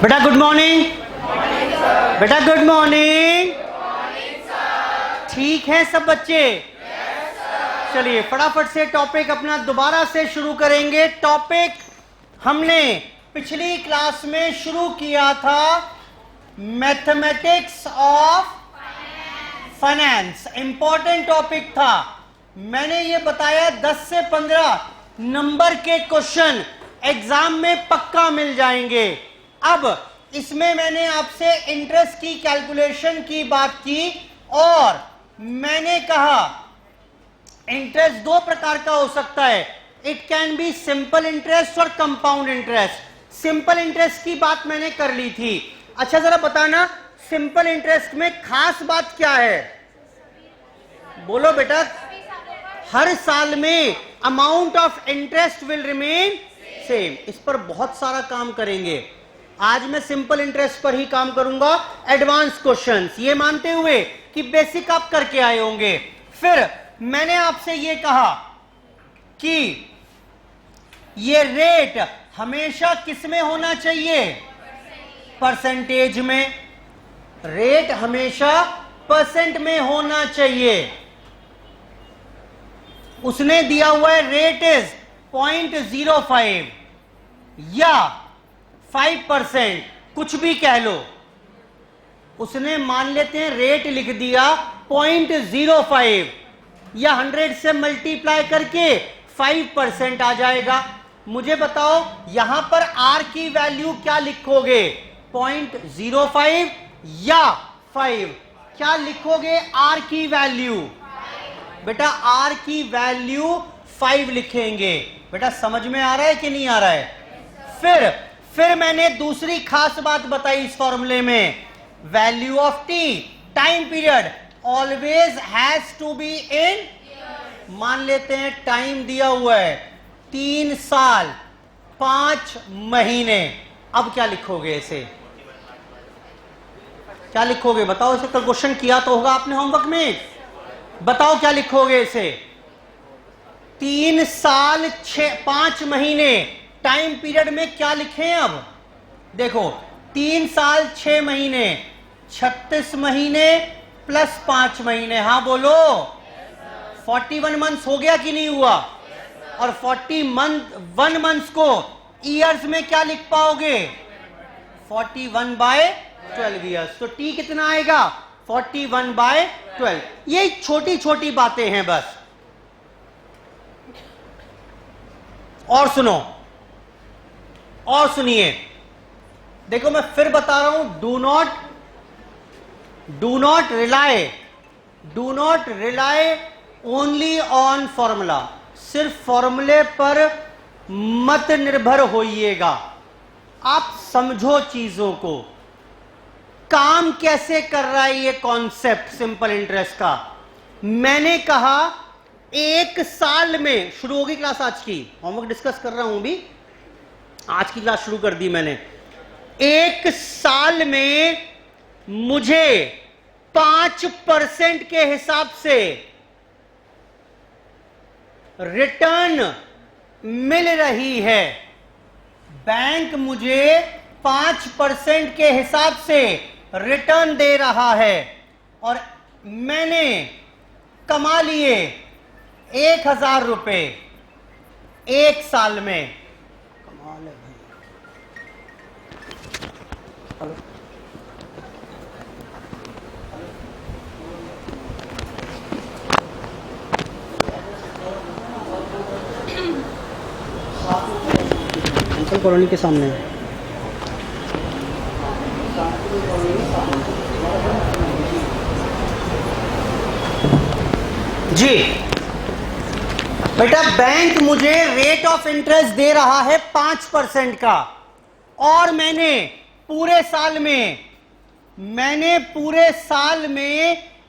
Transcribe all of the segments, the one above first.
बेटा good morning. बेटा good morning. ठीक है सब बच्चे? चलिए फटाफट से टॉपिक अपना दोबारा से शुरू करेंगे। टॉपिक हमने पिछली क्लास में शुरू किया था mathematics of finance. Important topic था। मैंने ये बताया 10 से 15 नंबर के क्वेश्चन एग्जाम में पक्का मिल जाएंगे। अब इसमें मैंने आपसे इंटरेस्ट की कैलकुलेशन की बात की और मैंने कहा इंटरेस्ट दो प्रकार का हो सकता है। It can be simple interest और कंपाउंड इंटरेस्ट। सिंपल इंटरेस्ट की बात मैंने कर ली थी। अच्छा जरा बताना सिंपल इंटरेस्ट में खास बात क्या है? बोलो बेटा। हर साल में amount of interest will remain same. इस पर बहुत सारा काम करेंगे। आज मैं सिंपल इंटरेस्ट पर ही काम करूंगा। एडवांस क्वेश्चंस ये मानते हुए कि बेसिक आप करके आए होंगे। फिर मैंने आपसे ये कहा कि ये रेट हमेशा किस में होना चाहिए? परसेंटेज में। रेट हमेशा परसेंट में होना चाहिए। उसने दिया हुआ है रेट इज 0.05 या 5%, कुछ भी कह लो। उसने मान लेते हैं रेट लिख दिया 0.05 या 100 से मल्टीप्लाई करके 5% आ जाएगा। मुझे बताओ यहां पर R की वैल्यू क्या लिखोगे? 0.05 या 5? क्या लिखोगे R की वैल्यू? बेटा R की वैल्यू 5 लिखेंगे। बेटा समझ में आ रहा है कि नहीं आ रहा है? फिर मैंने दूसरी खास बात बताई इस फॉर्मूले में। Value of T time period always has to be in. मान लेते हैं टाइम दिया हुआ है 3 साल 5 महीने। अब क्या लिखोगे इसे? क्या लिखोगे बताओ? इसे कल क्वेश्चन किया तो होगा आपने होमवर्क में। बताओ क्या लिखोगे इसे? 3 साल 5 महीने टाइम पीरियड में क्या लिखें? अब देखो 3 साल 6 महीने 36 महीने प्लस 5 महीने। हाँ बोलो। 41 मंथ्स हो गया कि नहीं हुआ? और 41 मंथ्स को ईयर्स में क्या लिख पाओगे? 41/12 ईयर्स। तो टी कितना आएगा? 41/12। ये छोटी छोटी बातें हैं बस। और सुनो और सुनिए। देखो मैं फिर बता रहा हूं, do not rely only on formula. सिर्फ फॉर्मूले पर मत निर्भर होइएगा। आप समझो चीजों को, काम कैसे कर रहा है ये कॉन्सेप्ट सिंपल इंटरेस्ट का। मैंने कहा 1 साल में शुरू होगी क्लास। आज की होमवर्क डिस्कस कर रहा हूं भी। आज की क्लास शुरू कर दी मैंने। 1 साल में मुझे 5% के हिसाब से रिटर्न मिल रही है। बैंक मुझे 5% के हिसाब से रिटर्न दे रहा है और मैंने कमा लिए 1000 रुपए 1 साल में। कमाल है भाई। अंकल कॉलोनी के सामने जी। बेटा बैंक मुझे रेट ऑफ इंटरेस्ट दे रहा है 5% का और मैंने पूरे साल में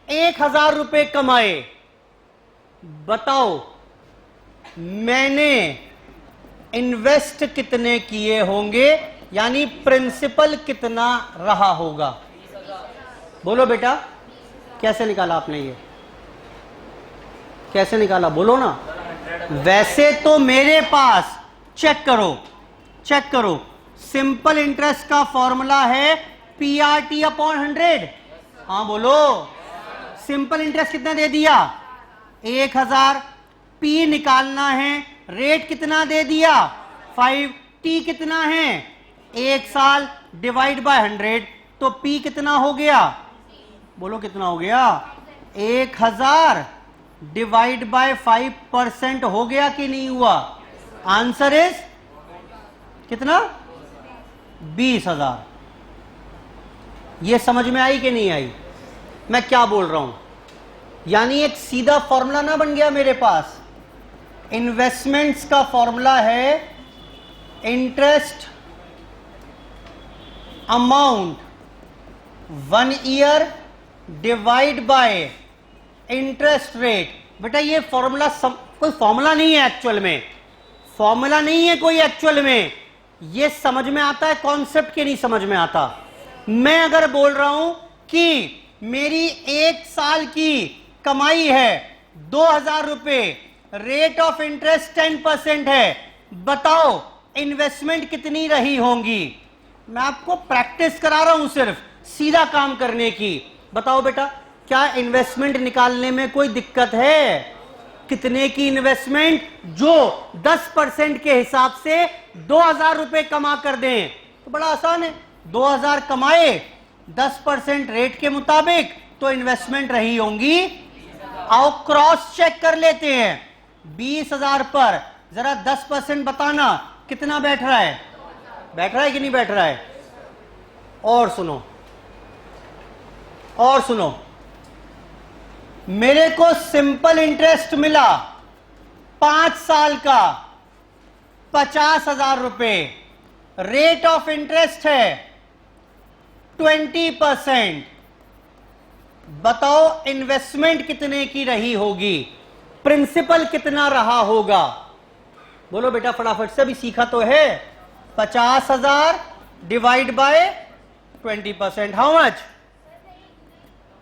1000 रुपए कमाए। बताओ मैंने इन्वेस्ट कितने किए होंगे? यानी प्रिंसिपल कितना रहा होगा? बोलो बेटा। कैसे निकाला आपने? ये कैसे निकाला बोलो ना। वैसे तो मेरे पास चेक करो सिंपल इंटरेस्ट का फॉर्मूला है PRT अपॉन 100। हाँ बोलो, सिंपल इंटरेस्ट कितना दे दिया 1000, P निकालना है, रेट कितना दे दिया 5, T कितना है 1 साल डिवाइड बाय 100, तो P कितना हो गया, बोलो कितना हो गया 1000 डिवाइड बाय 5% हो गया कि नहीं हुआ? आंसर इज कितना 20,000। ये समझ में आई कि नहीं आई मैं क्या बोल रहा हूं? यानी एक सीधा फॉर्मूला ना बन गया मेरे पास। इन्वेस्टमेंट्स का फॉर्मूला है interest amount 1 year divide by interest rate. बेटा ये फॉर्मूला कोई फॉर्मूला नहीं है एक्चुअल में, फॉर्मूला नहीं है कोई एक्चुअल में। ये समझ में आता है कॉन्सेप्ट के नहीं समझ में आता? मैं अगर बोल रहा हूं कि मेरी 1 साल की कमाई है 2000 रुपए, रेट ऑफ इंटरेस्ट 10% है, बताओ इन्वेस्टमेंट कितनी रही होंगी? मैं आपको प्रैक्टिस करा रहा हूं सिर्फ सीधा काम करने की। बताओ बेटा क्या इन्वेस्टमेंट निकालने में कोई दिक्कत है? कितने की इन्वेस्टमेंट जो 10% के हिसाब से 2000 रुपए कमा कर दें, तो बड़ा आसान है। 2000 कमाए 10% रेट के मुताबिक, तो इन्वेस्टमेंट रही होंगी, आओ क्रॉस चेक कर लेते हैं। 20,000 पर जरा 10% बताना कितना बैठ रहा है? बैठ रहा है कि नहीं बैठ रहा है? और सुनो, और सुनो, मेरे को सिंपल इंटरेस्ट मिला 5 साल का 50,000 रुपए, रेट ऑफ इंटरेस्ट है 20%। बताओ इन्वेस्टमेंट कितने की रही होगी, प्रिंसिपल कितना रहा होगा? बोलो बेटा फटाफट से, अभी सीखा तो है। 50,000 डिवाइड बाय 20%, हाउ मच?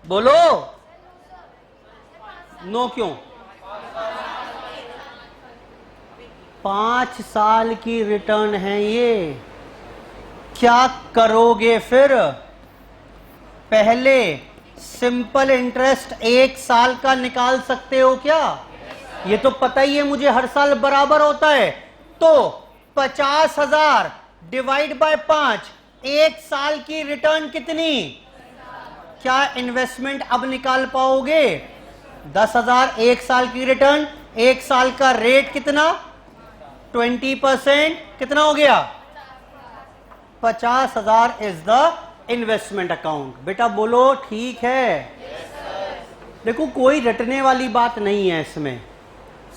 बोलो नो क्यों? 5 साल की रिटर्न है ये, क्या करोगे फिर? पहले सिंपल इंटरेस्ट 1 साल का निकाल सकते हो क्या? ये तो पता ही है मुझे, हर साल बराबर होता है। तो 50,000 डिवाइड बाय 5, 1 साल की रिटर्न कितनी? क्या इन्वेस्टमेंट अब निकाल पाओगे? 10,000 1 साल की रिटर्न, 1 साल का रेट कितना 20%, कितना हो गया 50,000 इज द इन्वेस्टमेंट अकाउंट। बेटा बोलो ठीक है। देखो कोई रटने वाली बात नहीं है इसमें,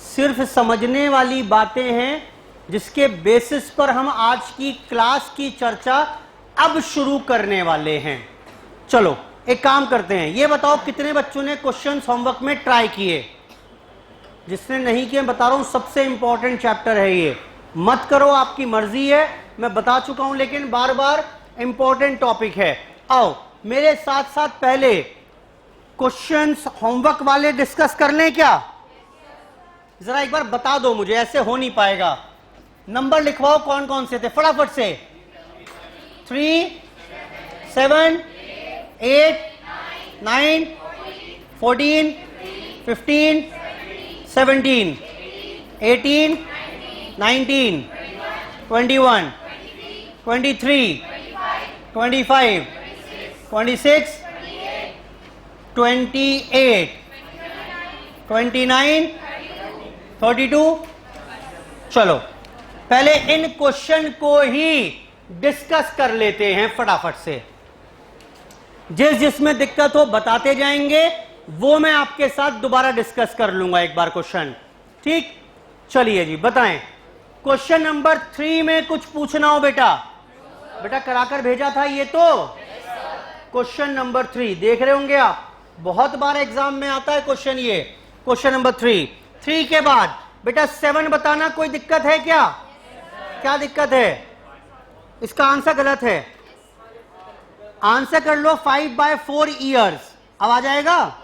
सिर्फ समझने वाली बातें हैं जिसके बेसिस पर हम आज की क्लास की चर्चा अब शुरू करने वाले हैं। चलो एक काम करते हैं, ये बताओ कितने बच्चों ने क्वेश्चंस होमवर्क में ट्राई किए? जिसने नहीं किए बता रहा हूं, सबसे इंपॉर्टेंट चैप्टर है ये, मत करो आपकी मर्जी है, मैं बता चुका हूं, लेकिन बार बार इंपॉर्टेंट टॉपिक है। आओ मेरे साथ साथ पहले क्वेश्चंस होमवर्क वाले डिस्कस कर लें क्या? जरा एक बार बता दो मुझे, ऐसे हो नहीं पाएगा। नंबर लिखवाओ कौन कौन से थे फटाफट से। 3, 7, 8, 9, 14, 15, 17, 18, 19, 21, 23, 25, 26, 28, 29, 32। चलो पहले इन क्वेश्चन को ही डिस्कस कर लेते हैं फटाफट से। जिसमें दिक्कत हो बताते जाएंगे, वो मैं आपके साथ दोबारा डिस्कस कर लूंगा एक बार क्वेश्चन, ठीक? चलिए जी बताएं। क्वेश्चन नंबर 3 में कुछ पूछना हो बेटा? बेटा कराकर भेजा था ये तो। क्वेश्चन नंबर 3 देख रहे होंगे आप, बहुत बार एग्जाम में आता है क्वेश्चन ये। क्वेश्चन नंबर 3 के बाद बेटा 7 बताना, कोई दिक्कत है क्या? क्या दिक्कत है? इसका आंसर गलत है, आंसर कर लो 5/4 ईयर्स। अब आ जाएगा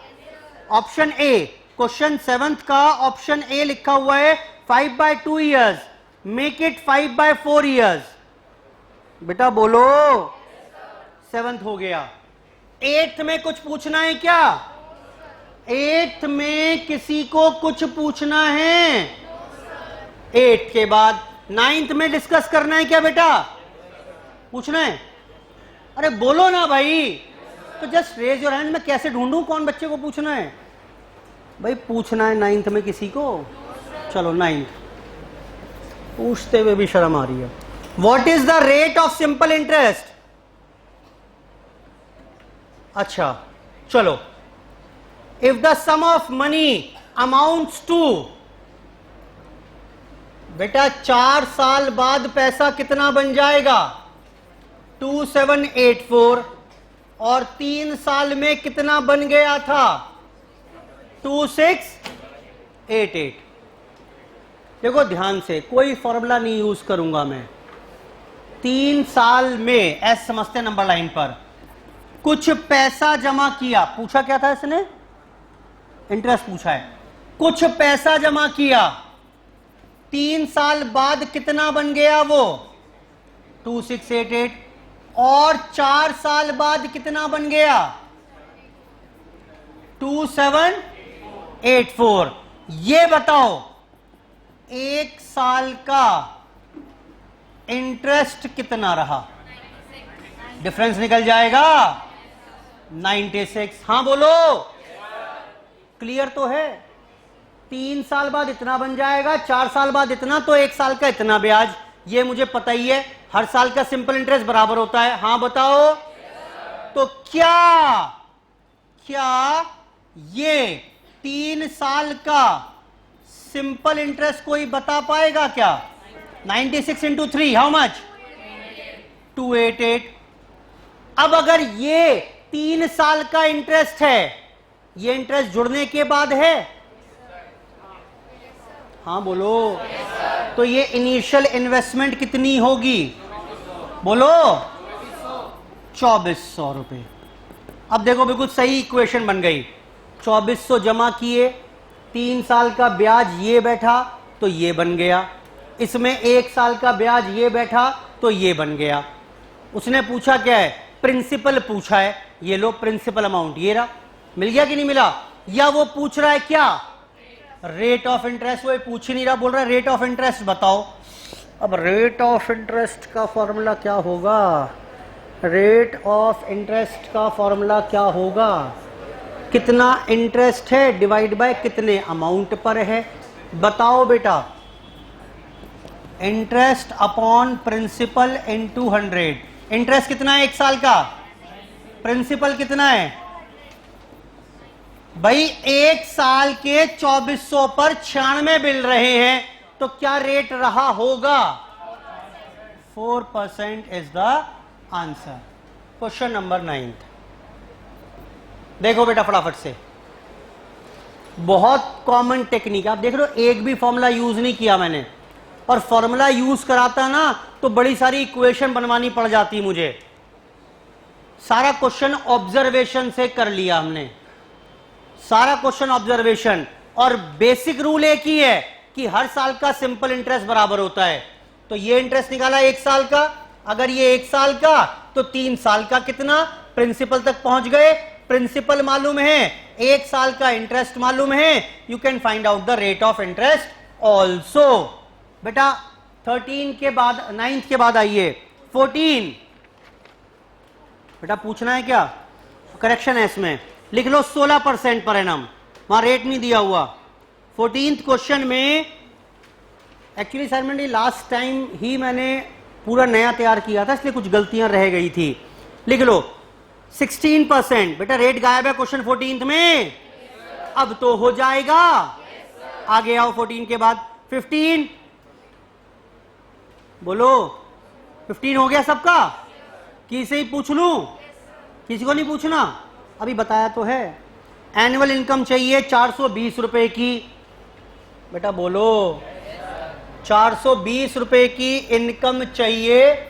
ऑप्शन ए, क्वेश्चन 7th का ऑप्शन ए लिखा हुआ है 5/2 ईयर्स, मेक इट 5/4 ईयर्स। बेटा बोलो, 7th हो गया। 8th में कुछ पूछना है क्या? 8th में किसी को कुछ पूछना है? 8th के बाद 9th में डिस्कस करना है क्या बेटा? पूछना है? अरे बोलो ना भाई। तो जस्ट रेज योर हैंड। मैं कैसे ढूंढूं कौन बच्चे को पूछना है? भाई पूछना है 9th में किसी को? चलो 9th। पूछते हुए भी शर्म आ रही है। What is the rate of simple interest? अच्छा चलो, if the sum of money amounts to, बेटा 4 साल बाद पैसा कितना बन जाएगा? 2784। और 3 साल में कितना बन गया था? 2688। देखो ध्यान से, कोई फॉर्मूला नहीं यूज करूंगा मैं। 3 साल में ऐसे समझते नंबर लाइन पर कुछ पैसा जमा किया। पूछा क्या था इसने? इंटरेस्ट पूछा है। कुछ पैसा जमा किया, 3 साल बाद कितना बन गया वो? 2688। और 4 साल बाद कितना बन गया? 2784। ये बताओ 1 साल का इंटरेस्ट कितना रहा? डिफरेंस निकल जाएगा 96। हां बोलो, क्लियर तो है? 3 साल बाद इतना बन जाएगा, 4 साल बाद इतना, तो 1 साल का इतना ब्याज। ये मुझे पता ही है, हर साल का सिंपल इंटरेस्ट बराबर होता है। हां बताओ। तो क्या ये 3 साल का सिंपल इंटरेस्ट कोई बता पाएगा क्या? 96 इंटू 3 हाउ मच? 288। अब अगर ये 3 साल का इंटरेस्ट है, ये इंटरेस्ट जुड़ने के बाद है? हाँ बोलो। तो ये इनिशियल इन्वेस्टमेंट कितनी होगी? बोलो 2400 रुपए। अब देखो बिल्कुल सही इक्वेशन बन गई। 2400 जमा किए, 3 साल का ब्याज ये बैठा तो ये बन गया, इसमें 1 साल का ब्याज ये बैठा तो ये बन गया। उसने पूछा क्या है? प्रिंसिपल पूछा है। ये लो प्रिंसिपल अमाउंट, ये रहा। मिल गया कि नहीं मिला? या वो पूछ रहा है क्या? Rate of interest. वो पूछ ही नहीं रहा, बोल रहा है रेट ऑफ इंटरेस्ट बताओ। अब रेट ऑफ इंटरेस्ट का फॉर्मूला क्या होगा? रेट ऑफ इंटरेस्ट का फॉर्मूला क्या होगा? कितना इंटरेस्ट है डिवाइड बाय कितने अमाउंट पर है। बताओ बेटा। Interest upon principal into 100। Interest कितना है 1 साल का? प्रिंसिपल कितना है भाई? 1 साल के 2400 पर 96 बिल रहे हैं, तो क्या रेट रहा होगा? 4% is the answer. Question number 9। देखो बेटा फटाफट से, बहुत कॉमन टेक्निक। आप देख रहे हो, एक भी फॉर्मूला यूज नहीं किया मैंने। और फॉर्मूला यूज कराता ना तो बड़ी सारी इक्वेशन बनवानी पड़ जाती मुझे। सारा क्वेश्चन ऑब्जर्वेशन से कर लिया हमने, सारा क्वेश्चन ऑब्जर्वेशन। और बेसिक रूल एक ही है कि हर साल का सिंपल इंटरेस्ट बराबर होता है। तो ये इंटरेस्ट निकाला 1 साल का, अगर ये 1 साल का तो 3 साल का कितना? प्रिंसिपल तक पहुंच गए। प्रिंसिपल मालूम है, 1 साल का इंटरेस्ट मालूम है। You can find out the rate of interest also. बेटा 13 के बाद 9th के बाद आइए 14। बेटा पूछना है क्या? करेक्शन है इसमें, लिख लो 16% पर एनम, वहां रेट नहीं दिया हुआ। 14th क्वेश्चन में एक्चुअली सर मैंने लास्ट टाइम ही मैंने पूरा नया तैयार किया था, इसलिए कुछ गलतियां रह गई थी। लिख लो 16%। बेटा रेट गायब है क्वेश्चन 14th में, अब तो हो जाएगा। आगे आओ 14 के बाद 15। बोलो 15 हो गया सबका? किसी ही पूछ लूं? किसी को नहीं पूछना? अभी बताया तो है। एनुअल इनकम चाहिए 420 रुपए की। बेटा बोलो 420 रुपए की इनकम चाहिए।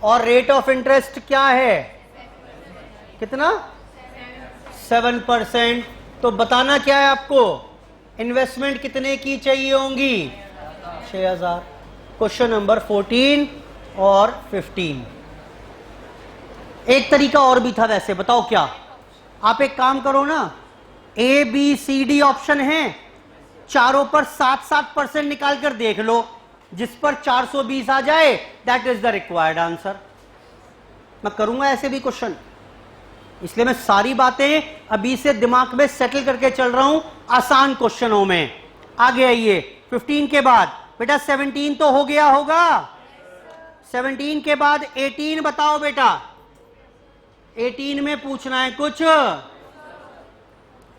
और रेट ऑफ इंटरेस्ट क्या है? कितना? 7%। तो बताना क्या है आपको? इन्वेस्टमेंट कितने की चाहिए होंगी? 6000। क्वेश्चन नंबर 14 और 15। एक तरीका और भी था वैसे, बताओ क्या? आप एक काम करो ना, A B C D option है, चारों पर 7-7% निकाल कर देख लो, जिस पर 420 आ जाए that is the required answer. मैं करूंगा ऐसे भी क्वेश्चन, इसलिए मैं सारी बातें अभी से दिमाग में सेटल करके चल रहा हूं आसान क्वेश्चनों में। आगे आइए, 15 के बाद बेटा 17 तो हो गया होगा। 17 के बाद 18 बताओ बेटा, 18 में पूछना है कुछ।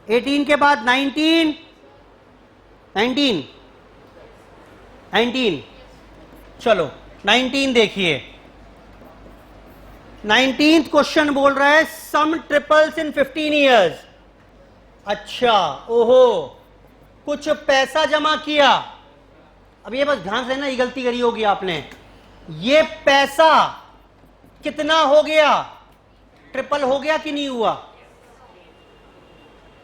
18 के बाद 19 चलो 19 देखिए। 19th क्वेश्चन बोल रहा है सम ट्रिपल्स इन 15 ईयर्स। अच्छा, ओहो, कुछ पैसा जमा किया। अब ये बस ध्यान से ना, ये गलती करी होगी आपने। ये पैसा कितना हो गया? ट्रिपल हो गया कि नहीं हुआ?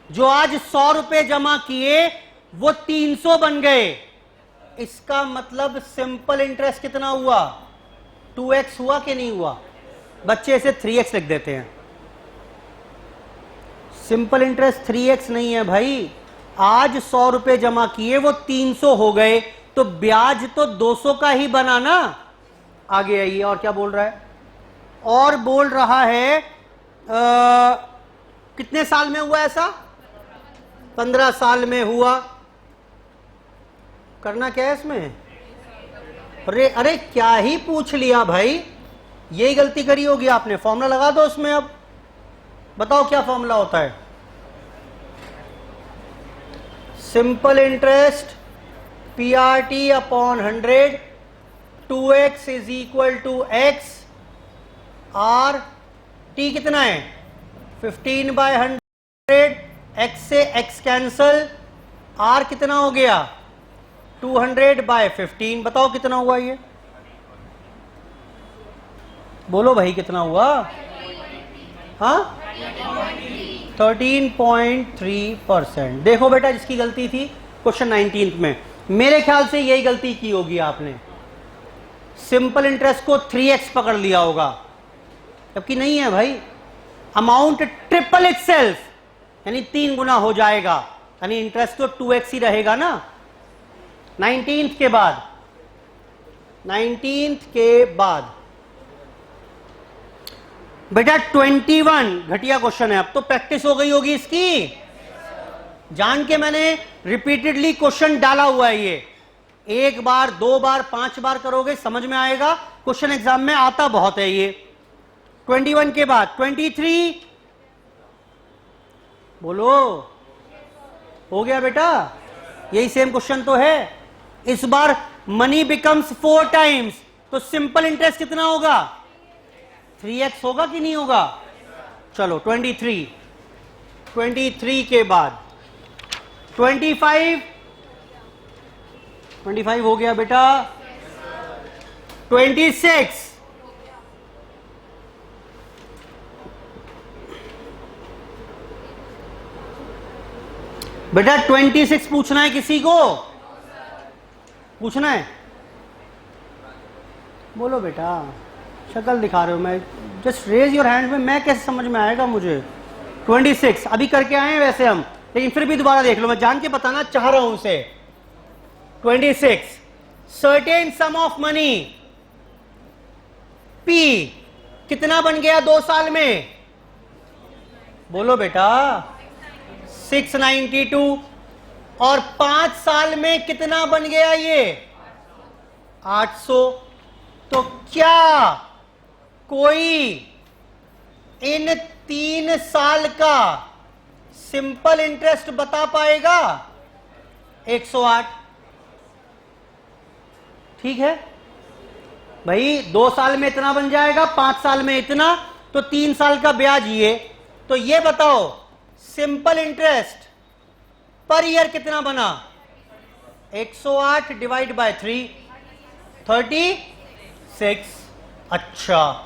जो आज 100 रुपए जमा किए वो 300 बन गए। इसका मतलब सिंपल इंटरेस्ट कितना हुआ? 2x हुआ कि नहीं हुआ? बच्चे इसे 3x लिख देते हैं। सिंपल इंटरेस्ट 3x नहीं है भाई। आज 100 रुपए जमा किए वो 300 हो गए, तो ब्याज तो 200 का ही बना ना। आगे आइए, और क्या बोल रहा है? और बोल रहा है कितने साल में हुआ ऐसा? 15 साल में हुआ। करना क्या है इसमें? अरे क्या ही पूछ लिया भाई, यही गलती करी होगी आपने। फॉर्मूला लगा दो उसमें। अब बताओ क्या फॉर्मूला होता है? Simple interest PRT upon 100, 2x is equal to x, R T कितना है? 15/100, x से x कैंसल, R कितना हो गया? 200/15। बताओ कितना हुआ ये? बोलो भाई कितना हुआ? हाँ, 13.3%। देखो बेटा, जिसकी गलती थी क्वेश्चन 19 में, मेरे ख्याल से यही गलती की होगी आपने। सिंपल इंटरेस्ट को 3x पकड़ लिया होगा, जबकि नहीं है भाई। अमाउंट ट्रिपल इटसेल्फ, यानी 3 गुना हो जाएगा, यानी इंटरेस्ट तो 2x ही रहेगा ना। 19th के बाद, 19th के बाद बेटा 21 घटिया क्वेश्चन है। अब तो प्रैक्टिस हो गई होगी इसकी, जान के मैंने रिपीटेडली क्वेश्चन डाला हुआ है। ये 1 बार 2 बार 5 बार करोगे समझ में आएगा। क्वेश्चन एग्जाम में आता बहुत है ये। 21 के बाद 23, बोलो। हो गया बेटा, यही सेम क्वेश्चन तो है। इस बार मनी बिकम्स 4 टाइम्स, तो सिंपल इंटरेस्ट कितना होगा? 3x होगा कि नहीं होगा? चलो 23 के बाद 25 हो गया बेटा। 26, बेटा 26 पूछना है किसी को? पूछना है? बोलो बेटा, शक्ल दिखा रहे हो। मैं जस्ट रेज योर हैंड में, मैं कैसे समझ में आएगा मुझे? 26 अभी करके आए हैं वैसे हम, लेकिन फिर भी दोबारा देख लो, मैं जान के बताना चाह रहा हूं उसे। 26, certain some of money P कितना बन गया 2 साल में? बोलो बेटा 692। और 5 साल में कितना बन गया ये? 800। तो क्या कोई इन 3 साल का सिंपल इंटरेस्ट बता पाएगा? 108। ठीक है भाई, 2 साल में इतना बन जाएगा, 5 साल में इतना, तो 3 साल का ब्याज ये। तो ये बताओ सिंपल इंटरेस्ट पर ईयर कितना बना? 108 डिवाइड बाय 3, 36। अच्छा,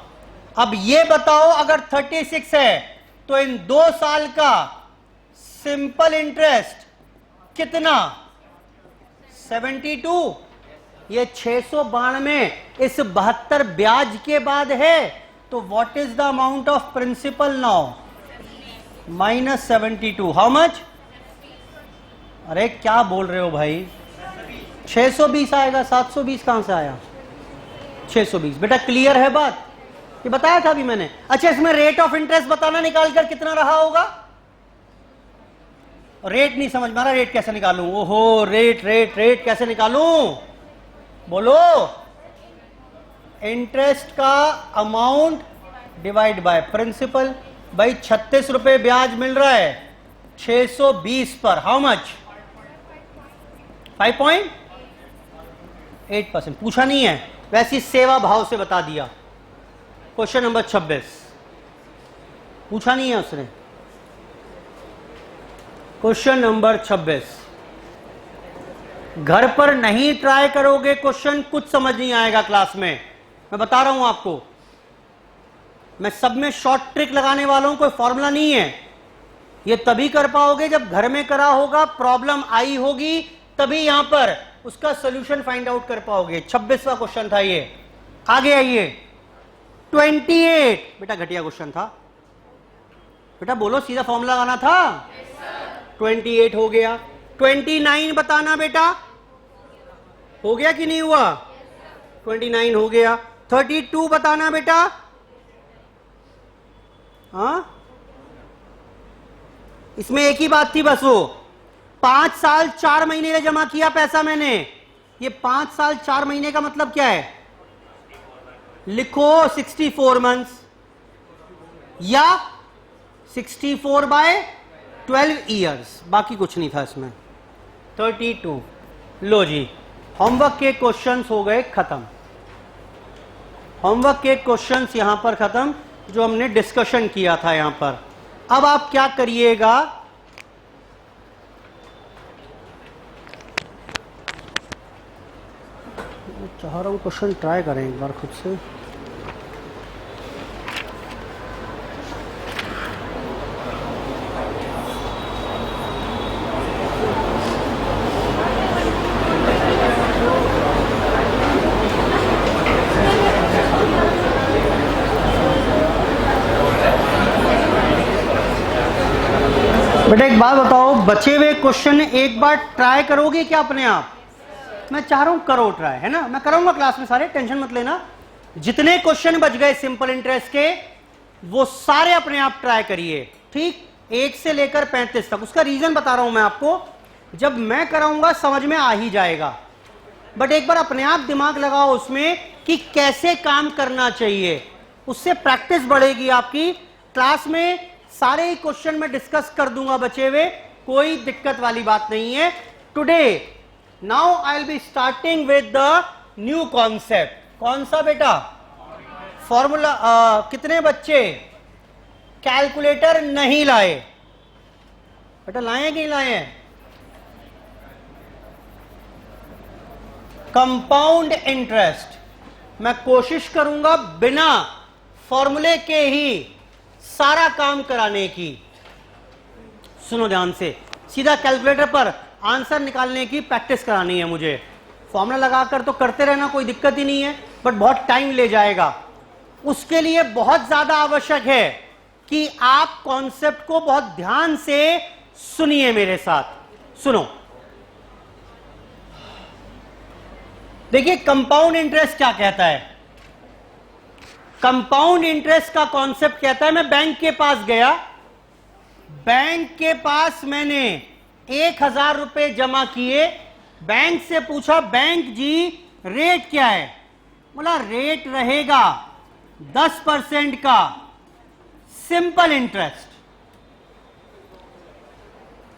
अब ये बताओ अगर 36 है तो इन 2 साल का सिंपल इंटरेस्ट कितना? 72। ये 692 इस 72 ब्याज के बाद है, तो what is the amount of principal now? -72। How much? अरे क्या बोल रहे हो भाई? 620 आएगा, 720 कहां से आया? 620। बेटा क्लियर है बात? ये बताया था अभी मैंने। अच्छा, इसमें रेट ऑफ इंटरेस्ट बताना, निकालकर कितना रहा होगा? रेट नहीं समझ में आ रहा, रेट कैसे निकालूं? ओहो, रेट रेट रेट कैसे निकालूं? बोलो। इंटरेस्ट का अमाउंट डिवाइड बाय प्रिंसिपल। भाई 36 रुपए ब्याज मिल रहा है 620 पर। How much? 5.8%। पूछा नहीं है, वैसी सेवा भाव से बता दिया। क्वेश्चन नंबर 26 पूछा नहीं है उसने। क्वेश्चन नंबर 26 घर पर नहीं ट्राई करोगे क्वेश्चन, कुछ समझ नहीं आएगा क्लास में। मैं बता रहा हूं आपको, मैं सब में शॉर्ट ट्रिक लगाने वाला हूं, कोई फॉर्मूला नहीं है। ये तभी कर पाओगे जब घर में करा होगा, प्रॉब्लम आई होगी, तभी यहां पर उसका सॉल्यूशन फाइंड आउट कर पाओगे। 26वां क्वेश्चन था ये। आगे आइए। 28। बेटा घटिया क्वेश्चन था। बेटा बोलो, सीधा फॉर्मूला लगाना था। 28 हो गया। 29 बताना बेटा, हो गया कि नहीं हुआ? 29 हो गया। 32 बताना बेटा। हाँ, इसमें एक ही बात थी बस, वो 5 साल 4 महीने का जमा किया पैसा मैंने। ये 5 साल 4 महीने का मतलब क्या है? लिखो 64 मंथ्स या 64/12 ईयर्स, बाकी कुछ नहीं था इसमें। 32। लो जी, होमवर्क के क्वेश्चंस हो गए खत्म। होमवर्क के क्वेश्चंस यहां पर खत्म, जो हमने डिस्कशन किया था यहां पर। अब आप क्या करिएगा, चाह रहा हूं क्वेश्चन ट्राई करें एक बार खुद से। बेटा एक बात बताओ, बचे हुए क्वेश्चन एक बार ट्राई करोगे क्या अपने आप? मैं चाह रहा हूं करो ट्राई, है ना? मैं कराऊंगा क्लास में सारे, टेंशन मत लेना। जितने क्वेश्चन बच गए सिंपल इंटरेस्ट के, वो सारे अपने आप ट्राई करिए, ठीक? 1 से लेकर 35 तक। उसका रीजन बता रहा हूं मैं आपको, जब मैं कराऊंगा समझ में आ ही जाएगा, बट एक बार अपने आप दिमाग लगाओ उसमें कि कैसे काम करना चाहिए। उससे प्रैक्टिस बढ़ेगी आपकी। क्लास में सारे ही क्वेश्चन में डिस्कस कर दूंगा बचे हुए, कोई दिक्कत वाली बात नहीं है। Today now I will be starting with the new concept. कौन सा बेटा? फॉर्मूला। कितने बच्चे कैलकुलेटर नहीं लाए? बेटा लाए कि नहीं लाए? कंपाउंड इंटरेस्ट मैं कोशिश करूंगा बिना फॉर्मूले के ही सारा काम कराने की। सुनो ध्यान से, सीधा कैलकुलेटर पर आंसर निकालने की प्रैक्टिस करानी है मुझे। फॉर्मूला लगाकर तो करते रहना, कोई दिक्कत ही नहीं है, बट बहुत टाइम ले जाएगा। उसके लिए बहुत ज्यादा आवश्यक है कि आप कॉन्सेप्ट को बहुत ध्यान से सुनिए मेरे साथ। सुनो, देखिए कंपाउंड इंटरेस्ट क्या कहता है। कंपाउंड इंटरेस्ट का कॉन्सेप्ट कहता है, मैं बैंक के पास गया, बैंक के पास मैंने 1000 रुपए जमा किए, बैंक से पूछा बैंक जी रेट क्या है? बोला रेट रहेगा 10% का सिंपल इंटरेस्ट।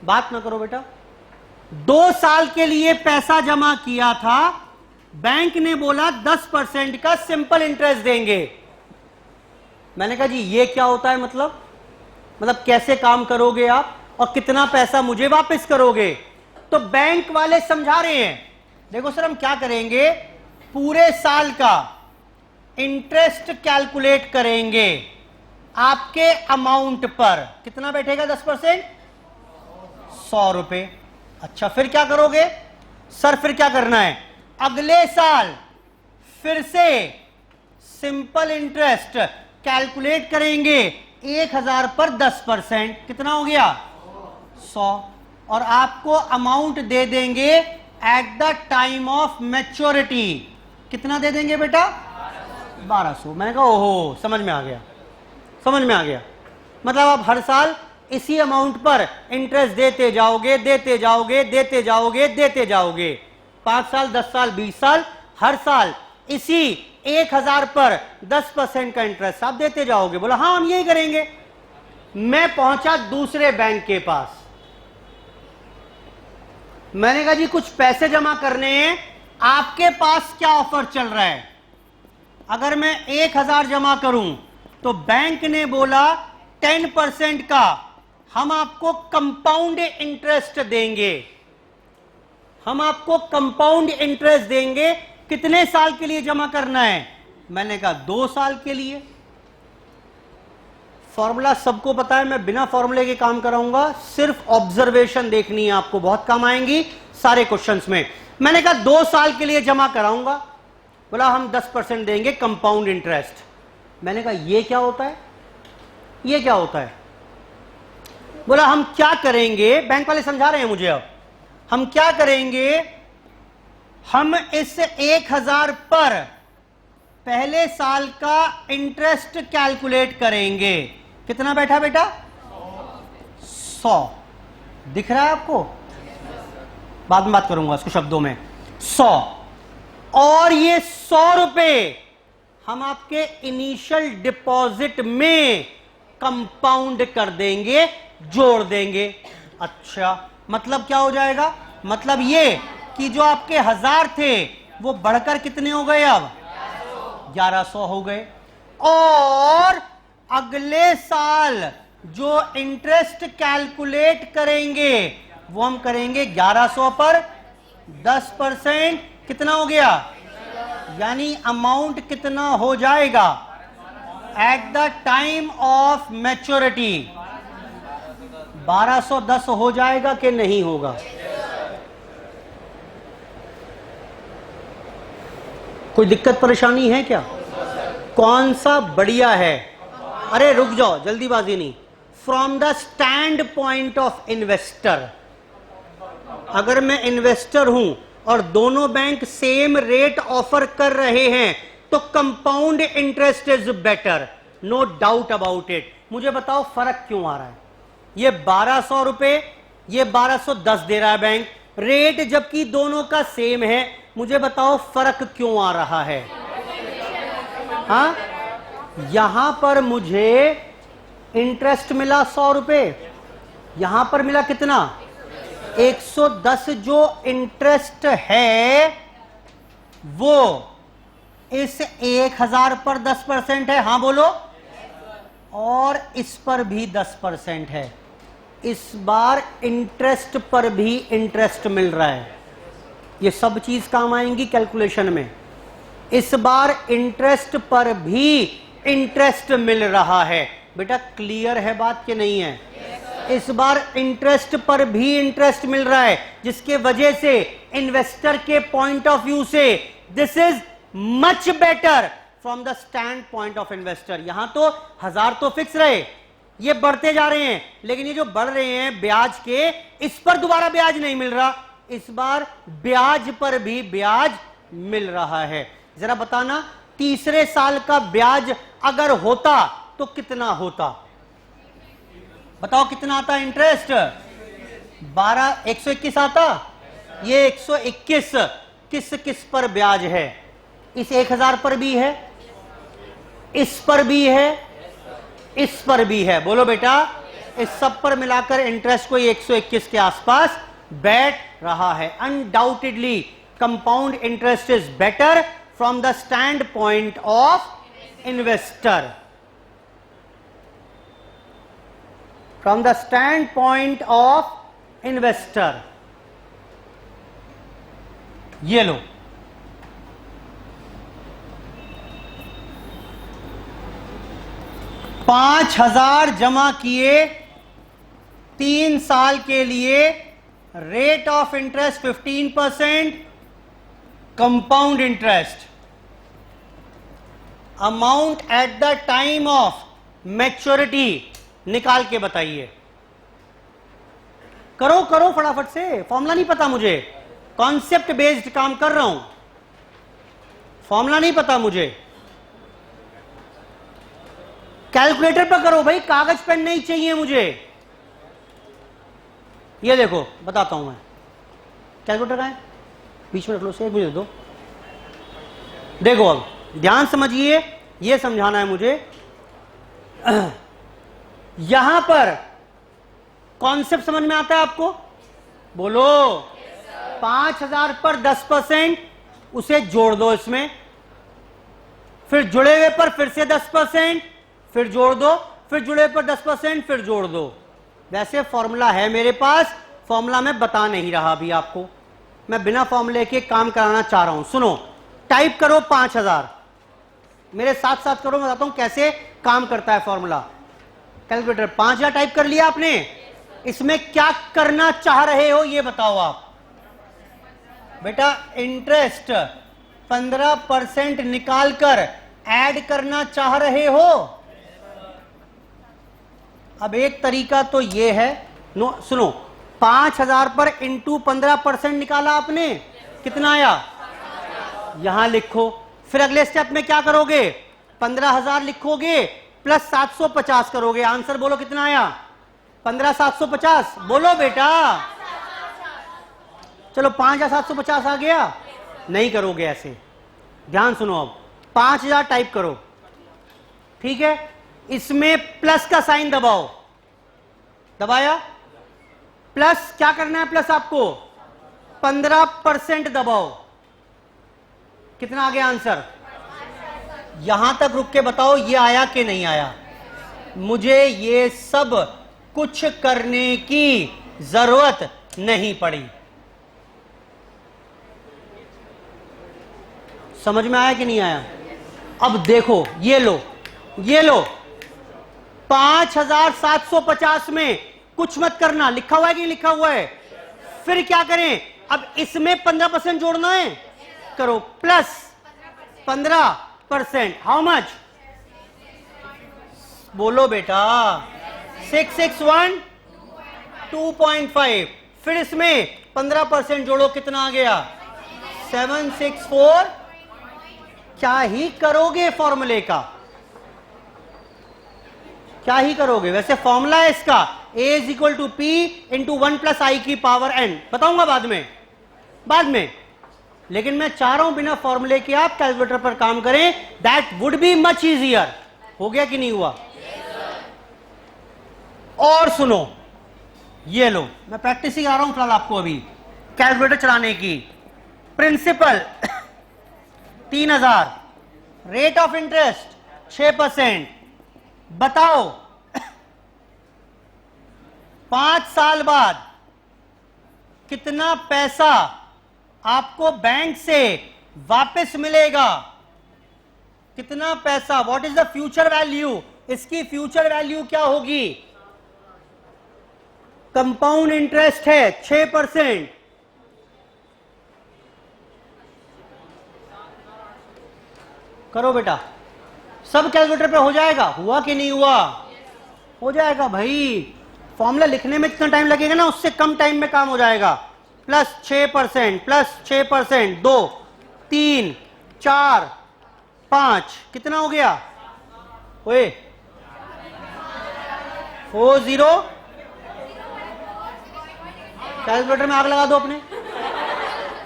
बात ना करो बेटा, 2 साल के लिए पैसा जमा किया था, बैंक ने बोला 10% का सिंपल इंटरेस्ट देंगे। मैंने कहा जी ये क्या होता है? मतलब कैसे काम करोगे आप और कितना पैसा मुझे वापस करोगे? तो बैंक वाले समझा रहे हैं, देखो सर हम क्या करेंगे, पूरे साल का इंटरेस्ट कैलकुलेट करेंगे आपके अमाउंट पर। कितना बैठेगा 10%? 100 रुपए। अच्छा फिर क्या करोगे? सर फिर क्या करना है? अगले साल फिर से सिंपल इंटरेस्ट कैलकुलेट करेंगे 1000 पर 10%, कितना हो गया 100, और आपको अमाउंट दे देंगे at the time of maturity. कितना दे देंगे बेटा 1200। मैंने कहा ओहो, समझ में आ गया, समझ में आ गया। मतलब आप हर साल इसी अमाउंट पर इंटरेस्ट देते जाओगे, देते जाओगे, देते जाओगे, देते जाओगे, 5 साल, 10 साल, 20 साल, हर साल इसी 1000 पर 10% का इंटरेस्ट आप देते जाओगे। बोला हाँ हम यही करेंगे। मैं पहुंचा दूसरे बैंक के पास, मैंने कहा जी कुछ पैसे जमा करने हैं, आपके पास क्या ऑफर चल रहा है? अगर मैं 1000 जमा करूं तो बैंक ने बोला 10% का हम आपको कंपाउंड इंटरेस्ट देंगे, हम आपको कंपाउंड इंटरेस्ट देंगे। कितने साल के लिए जमा करना है? मैंने कहा 2 साल के लिए। फॉर्मूला सबको पता है, मैं बिना फॉर्मूले के काम कराऊंगा, सिर्फ ऑब्जर्वेशन देखनी है आपको, बहुत काम आएंगी सारे क्वेश्चंस में। मैंने कहा 2 साल के लिए जमा कराऊंगा। बोला हम 10% देंगे कंपाउंड इंटरेस्ट। मैंने कहा ये क्या होता है, ये क्या होता है? बोला हम क्या करेंगे, बैंक वाले समझा रहे हैं मुझे, अब हम क्या करेंगे, हम इस 1000 पर पहले साल का इंटरेस्ट कैलकुलेट करेंगे। कितना बैठा बेटा 100। दिख रहा है आपको? बाद में बात करूंगा इसको शब्दों में। 100, और ये 100 रुपए हम आपके इनिशियल डिपॉजिट में कंपाउंड कर देंगे, जोड़ देंगे। अच्छा, मतलब क्या हो जाएगा? मतलब ये कि जो आपके 1000 थे वो बढ़कर कितने हो गए? अब 1100 हो गए। और अगले साल जो इंटरेस्ट कैलकुलेट करेंगे वो हम करेंगे 1100 पर 10%। कितना हो गया? यानी अमाउंट कितना हो जाएगा at the time of maturity? 1210 हो जाएगा कि नहीं होगा? कोई दिक्कत परेशानी है क्या? कौन सा बढ़िया है? अरे रुक जाओ, जल्दीबाजी नहीं। From the stand point of investor, अगर मैं इन्वेस्टर हूं और दोनों बैंक सेम रेट ऑफर कर रहे हैं तो compound interest is better, no doubt about it. मुझे बताओ फर्क क्यों आ रहा है? ये 1200 रुपए, ये 1210 दे रहा है बैंक, रेट जबकि दोनों का सेम है। मुझे बताओ फर्क क्यों आ रहा है? हाँ, यहां पर मुझे इंटरेस्ट मिला 100 रुपए, यहां पर मिला कितना? 110। जो इंटरेस्ट है वो इस 1000 पर 10% है। हाँ बोलो। और इस पर भी 10% है। इस बार इंटरेस्ट पर भी इंटरेस्ट मिल रहा है। ये सब चीज काम आएंगी कैलकुलेशन में। इस बार इंटरेस्ट पर भी इंटरेस्ट मिल रहा है। बेटा क्लियर है बात कि नहीं है? इस बार इंटरेस्ट पर भी इंटरेस्ट मिल रहा है, जिसके वजह से इन्वेस्टर के पॉइंट ऑफ व्यू से this is much better from the stand point of investor. यहां तो 1000 तो फिक्स रहे, ये बढ़ते जा रहे हैं, लेकिन ये जो बढ़ रहे हैं ब्याज के, इस पर दोबारा ब्याज नहीं मिल रहा। इस बार ब्याज पर भी ब्याज मिल रहा है। जरा बताना, तीसरे साल का ब्याज अगर होता तो कितना होता? बताओ कितना आता इंटरेस्ट? 121 आता। ये 121 किस किस पर ब्याज है? इस 1000 पर भी है, इस पर भी है, इस पर भी है। बोलो बेटा, इस सब पर मिलाकर इंटरेस्ट कोई 121 के आसपास बैठ रहा है। Undoubtedly compound interest is better from the stand point of investor. From the stand point of investor. ये लो, $5000 जमा किए 3 साल के लिए, rate of interest 15%, compound interest, amount at the time of maturity निकाल के बताइए। करो करो फटाफट से, फॉर्मूला नहीं पता मुझे, कॉन्सेप्ट बेस्ड काम कर रहा हूं, फॉर्मूला नहीं पता मुझे। कैलकुलेटर पर करो भाई, कागज पेन नहीं चाहिए मुझे। ये देखो बताता हूं मैं, कैलकुलेटर कहां है, बीच में रख लो, से एक मिनट दो। देखो अब ध्यान समझिए, ये समझाना है मुझे। यहां पर कॉन्सेप्ट समझ में आता है आपको? बोलो। 5,000 पर 10%, उसे जोड़ दो इसमें, फिर जुड़े हुए पर फिर से 10%, फिर जोड़ दो, फिर जुड़े हुए पर 10%, फिर जोड़ दो। वैसे फॉर्मूला है मेरे पास, फॉर्मूला मैं बता नहीं रहा अभी आपको, मैं बिना फॉर्मूले के काम कराना चाह रहा हूं। सुनो, टाइप करो 5,000, मेरे साथ साथ करो, मैं बताता हूं कैसे काम करता है फॉर्मूला। कैलकुलेटर 5,000 टाइप कर लिया आपने, इसमें क्या करना चाह रहे हो ये बताओ आप। बेटा इंटरेस्ट 15% निकालकर ऐड करना चाह रहे हो। अब एक तरीका तो ये है, सुनो, 5,000 पर इंटू 15% निकाला आपने, कितना आया? यहां लिखो। फिर अगले स्टेप में क्या करोगे? 15,000 लिखोगे प्लस 750 करोगे। आंसर बोलो कितना आया? 15,750। बोलो बेटा। चलो 5,750 आ गया। नहीं करोगे ऐसे, ध्यान सुनो। अब 5,000 टाइप करो, ठीक है, इसमें प्लस का साइन दबाओ, दबाया, प्लस क्या करना है? प्लस आपको 15% दबाओ। कितना आ गया आंसर? यहां तक रुक के बताओ ये आया कि नहीं आया। मुझे ये सब कुछ करने की जरूरत नहीं पड़ी। समझ में आया कि नहीं आया? अब देखो, ये लो, ये लो, 5,750 में कुछ मत करना, लिखा हुआ है कि नहीं लिखा हुआ है? फिर क्या करें? अब इसमें 15% जोड़ना है, करो, प्लस 15%। How much? बोलो बेटा। 661 2.5। फिर इसमें 15% जोड़ो, कितना आ गया? 764। क्या ही करोगे फॉर्मूले का, क्या ही करोगे? वैसे फॉर्मूला है इसका, a is equal to P into 1 plus i की पावर n। बताऊंगा बाद में, लेकिन मैं चाह रहा हूं बिना फॉर्मूले के आप कैलकुलेटर पर काम करें, that would be much easier. हो गया कि नहीं हुआ? और सुनो, ये लो, मैं प्रैक्टिस ही कर रहा हूं फिलहाल आपको अभी कैलकुलेटर चलाने की। Principal 3,000, rate of interest 6%। बताओ 5 साल बाद कितना पैसा आपको बैंक से वापस मिलेगा? कितना पैसा? What is the future value? इसकी फ्यूचर वैल्यू क्या होगी? कंपाउंड इंटरेस्ट है 6%। करो बेटा, सब कैलकुलेटर पे हो जाएगा। हुआ कि नहीं हुआ? हो जाएगा भाई। फॉर्मूला लिखने में जितना टाइम लगेगा ना, उससे कम टाइम में काम हो जाएगा। प्लस 6%, प्लस 6%, 2 3 4 5, कितना हो गया? ओए 40। कैलकुलेटर में आग लगा दो अपने,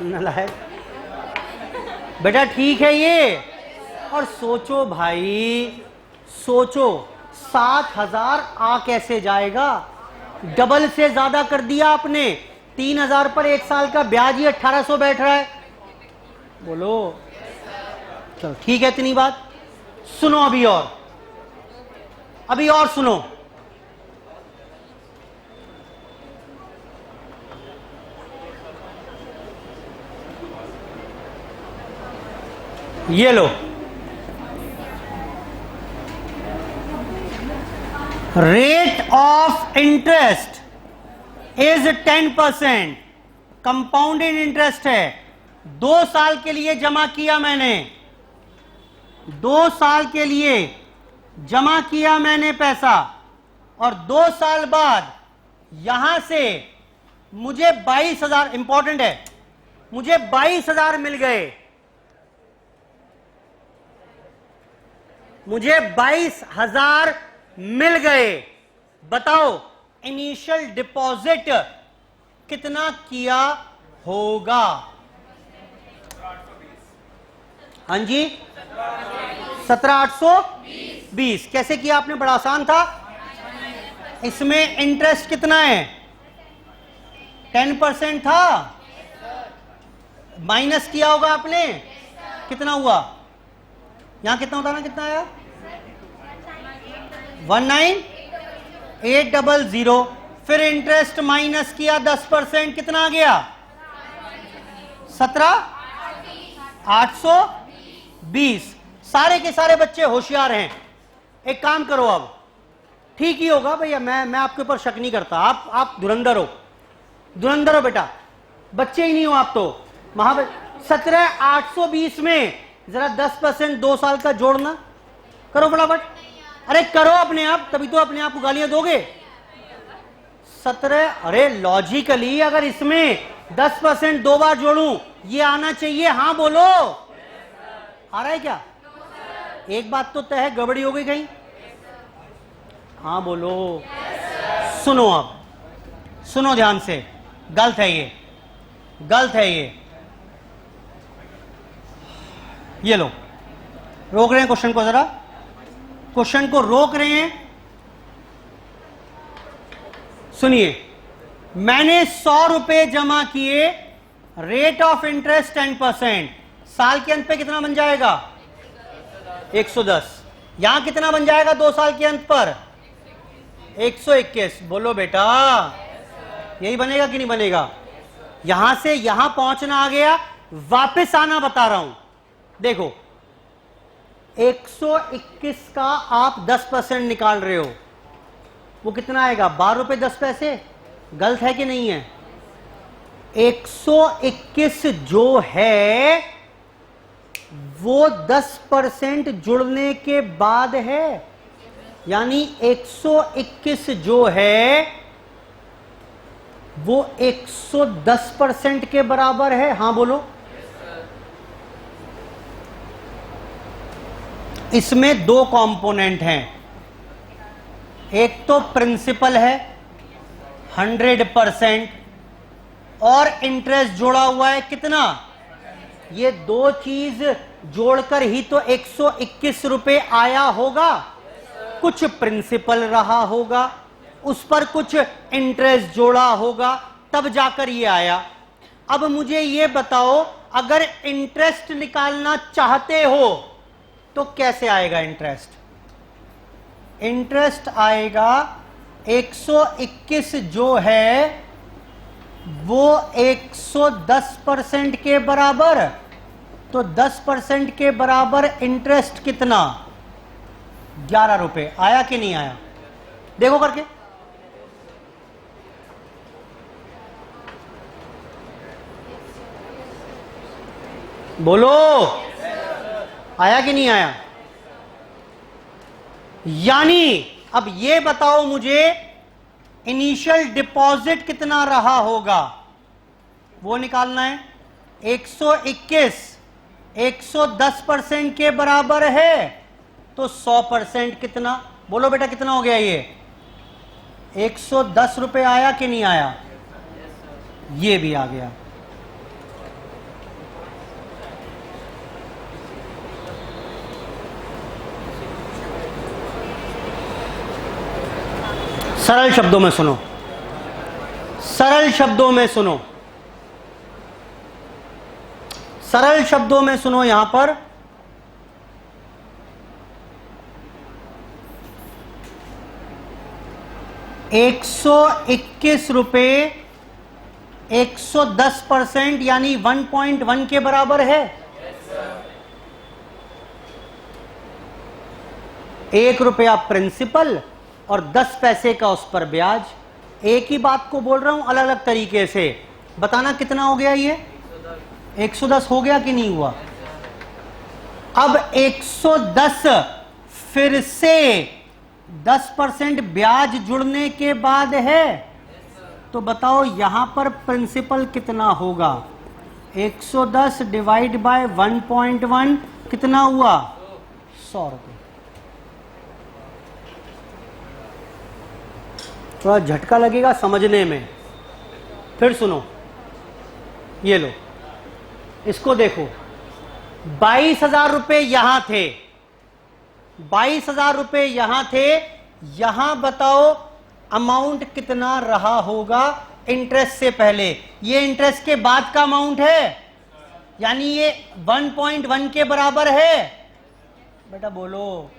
नालायक बेटा। ठीक है ये। और सोचो भाई, सोचो 7,000 आ कैसे जाएगा? डबल से ज्यादा कर दिया आपने। 3,000 पर 1 साल का ब्याज ही 1,800 बैठ रहा है। बोलो। चलो ठीक है, इतनी बात। सुनो अभी और सुनो। ये लो, rate of interest is 10%, compounded interest है। 2 साल के लिए जमा किया मैंने, 2 साल के लिए जमा किया मैंने पैसा, और 2 साल बाद यहां से मुझे 22,000, इंपॉर्टेंट है, मुझे 22,000 मिल गए, मुझे 22,000 मिल गए। बताओ इनिशियल डिपॉजिट कितना किया होगा? हाँ जी, 17,820। कैसे किया आपने? बड़ा आसान था। इसमें इंटरेस्ट कितना है? 10% था, माइनस किया होगा आपने, कितना हुआ? यहां कितना होता ना, कितना आया? 19,800। फिर इंटरेस्ट माइनस किया 10%, कितना आ गया? 17,820। सारे के सारे बच्चे होशियार हैं। एक काम करो, अब ठीक ही होगा भैया, मैं आपके ऊपर शक नहीं करता। आप धुरंधर हो, धुरंधर हो बेटा, बच्चे ही नहीं हो आप तो। 17,820 में जरा 10% 2 साल का जोड़ना, करो फटाफट। अरे करो अपने आप, तभी तो अपने आप को गालियां दोगे। 17, अरे लॉजिकली अगर इसमें 10% 2 बार जोड़ूं, ये आना चाहिए। हाँ बोलो, आ रहा है क्या? एक बात तो तय है, गड़बड़ी हो गई कहीं? हाँ बोलो। सुनो, अब सुनो ध्यान से, गलत है ये, गलत है ये लो, रोक रहे हैं क्वेश्चन को, जरा क्वेश्चन को रोक रहे हैं। सुनिए, मैंने 100 रुपए जमा किए, रेट ऑफ इंटरेस्ट 10%, साल के अंत पे कितना बन जाएगा? 110। यहां कितना बन जाएगा 2 साल के अंत पर? 121। बोलो बेटा, यही बनेगा कि नहीं बनेगा? यहां से यहां पहुंचना आ गया, वापस आना बता रहा हूं। देखो 121 का आप 10% निकाल रहे हो, वो कितना आएगा? 12 रुपए 10 पैसे। गलत है कि नहीं है? 121 जो है वो 10% जुड़ने के बाद है, यानी 121 जो है वो 110% के बराबर है। हां बोलो। इसमें 2 कंपोनेंट हैं, एक तो प्रिंसिपल है 100% और इंटरेस्ट जोड़ा हुआ है कितना? ये 2 चीज जोड़कर ही तो 121 रुपए आया होगा। कुछ प्रिंसिपल रहा होगा, उस पर कुछ इंटरेस्ट जोड़ा होगा, तब जाकर ये आया। अब मुझे ये बताओ, अगर इंटरेस्ट निकालना चाहते हो तो कैसे आएगा इंटरेस्ट? इंटरेस्ट आएगा 121 जो है वो 110% के बराबर, तो 10% के बराबर इंटरेस्ट कितना? 11 रुपए। आया कि नहीं आया? देखो करके। बोलो, आया कि नहीं आया? यानी अब ये बताओ मुझे, इनिशियल डिपॉजिट कितना रहा होगा वो निकालना है। 121 110% के बराबर है, तो 100% कितना? बोलो बेटा, कितना हो गया ये? 110 रुपए आया कि नहीं आया? ये भी आ गया। सरल शब्दों में सुनो, सरल शब्दों में सुनो, सरल शब्दों में सुनो। यहां पर ₹121 110% यानी 1.1 के बराबर है। 1 रुपया प्रिंसिपल और 10 पैसे का उस पर ब्याज। एक ही बात को बोल रहा हूं अलग अलग तरीके से, बताना कितना हो गया ये? 110 हो गया कि नहीं हुआ? अब 110 फिर से 10% ब्याज जुड़ने के बाद है, तो बताओ यहां पर प्रिंसिपल कितना होगा? 110 डिवाइड बाय 1.1 कितना हुआ? 100 रुपये। थोड़ा झटका लगेगा समझने में, फिर सुनो, ये लो, इसको देखो। 22,000 रुपये यहां थे, 22,000 रुपये यहां थे। यहां बताओ अमाउंट कितना रहा होगा इंटरेस्ट से पहले? ये इंटरेस्ट के बाद का अमाउंट है, यानी ये 1.1 के बराबर है। बेटा बोलो,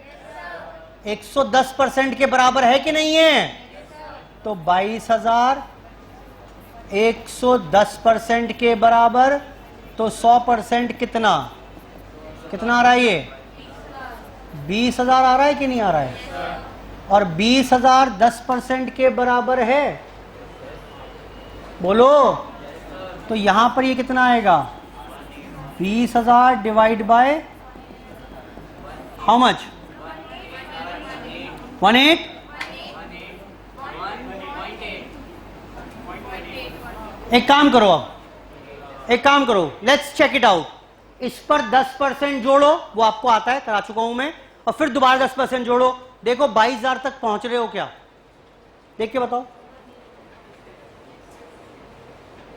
110% के बराबर है कि नहीं है? तो 22,000 110% के बराबर, तो 100% कितना कितना आ रहा है? ये 20,000 आ रहा है कि नहीं आ रहा है? और 20,000 10% के बराबर है, बोलो। तो यहां पर ये कितना आएगा? 20,000 डिवाइड बाय हाउ मच? 18। एक काम करो, अब एक काम करो, लेट्स चेक इट आउट। इस पर 10% जोड़ो, वो आपको आता है, करा चुका हूं मैं, और फिर दोबारा 10% जोड़ो। देखो 22,000 तक पहुंच रहे हो क्या? देख के बताओ,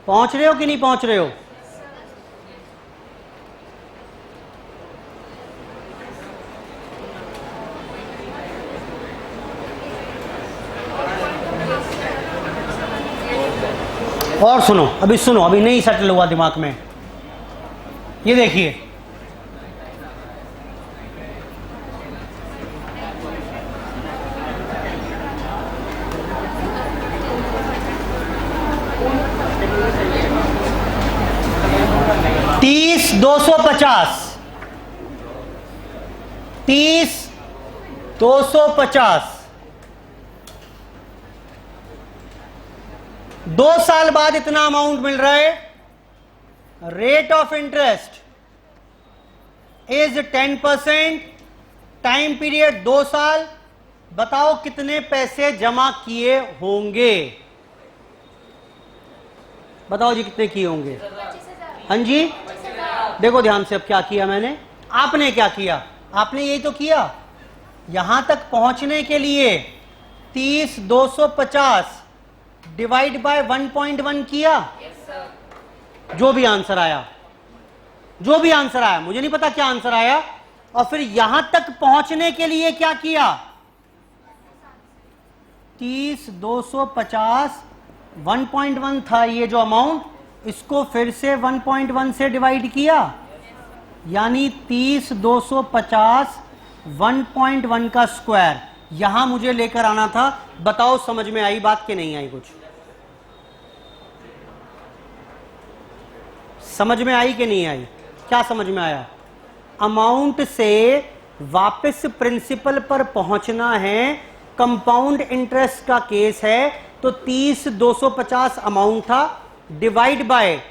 पहुंच रहे हो कि नहीं पहुंच रहे हो? और सुनो, अभी सुनो, अभी नहीं सेटल हुआ दिमाग में। ये देखिए, तीस 250, 30,250, 2 साल बाद इतना अमाउंट मिल रहा है। Rate of interest is 10%, time period 2 साल। बताओ कितने पैसे जमा किए होंगे? बताओ जी, कितने किए होंगे? हाँ जी, देखो ध्यान से, अब क्या किया मैंने, आपने क्या किया? आपने यही तो किया, यहां तक पहुंचने के लिए 30,250 डिवाइड बाय 1.1 किया। जो भी आंसर आया, जो भी आंसर आया, मुझे नहीं पता क्या आंसर आया, और फिर यहां तक पहुंचने के लिए क्या किया? 30,250 1.1 था ये जो अमाउंट, इसको फिर से 1.1 से डिवाइड किया, यानी 30,250 1.1 का स्क्वायर यहां मुझे लेकर आना था। बताओ समझ में आई बात कि नहीं आई? कुछ समझ में आई कि नहीं आई? क्या समझ में आया? अमाउंट से वापस प्रिंसिपल पर पहुंचना है, कंपाउंड इंटरेस्ट का केस है, तो 30,250 अमाउंट था, डिवाइड बाय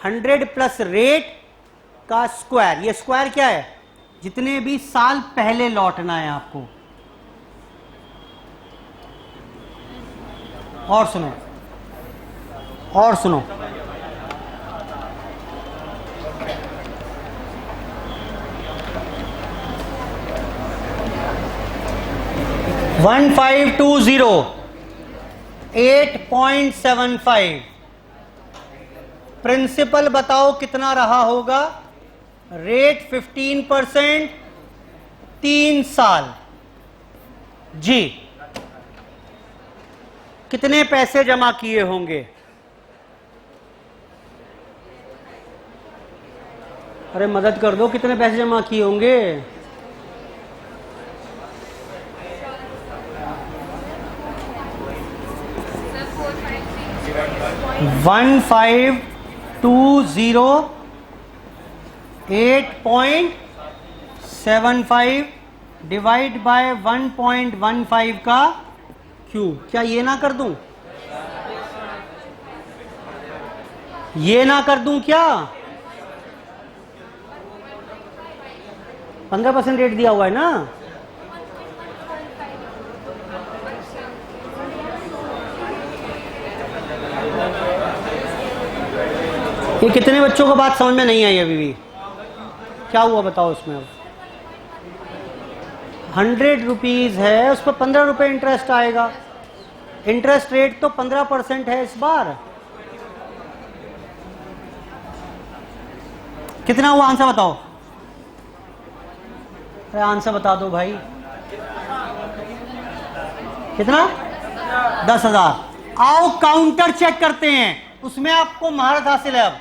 100 प्लस रेट का स्क्वायर। ये स्क्वायर क्या है? जितने भी साल पहले लौटना है आपको। और सुनो, और सुनो, $1520 8.75 प्रिंसिपल बताओ कितना रहा होगा? रेट 15%, 3 साल। जी, कितने पैसे जमा किए होंगे? अरे मदद कर दो, कितने पैसे जमा किए होंगे? $1520 8.75 डिवाइड बाय 1.15 का क्यूब। क्या ये ना कर दूं? ये ना कर दूं क्या? 15% रेट दिया हुआ है ना। ये कितने बच्चों को बात समझ में नहीं आई अभी भी? क्या हुआ बताओ उसमें? अब 100 रुपीज है, उस पर 15 रुपए इंटरेस्ट आएगा। इंटरेस्ट रेट तो 15% है इस बार। कितना हुआ आंसर बताओ? अरे आंसर बता दो भाई। कितना? 10,000। आओ काउंटर चेक करते हैं, उसमें आपको महारत हासिल है। अब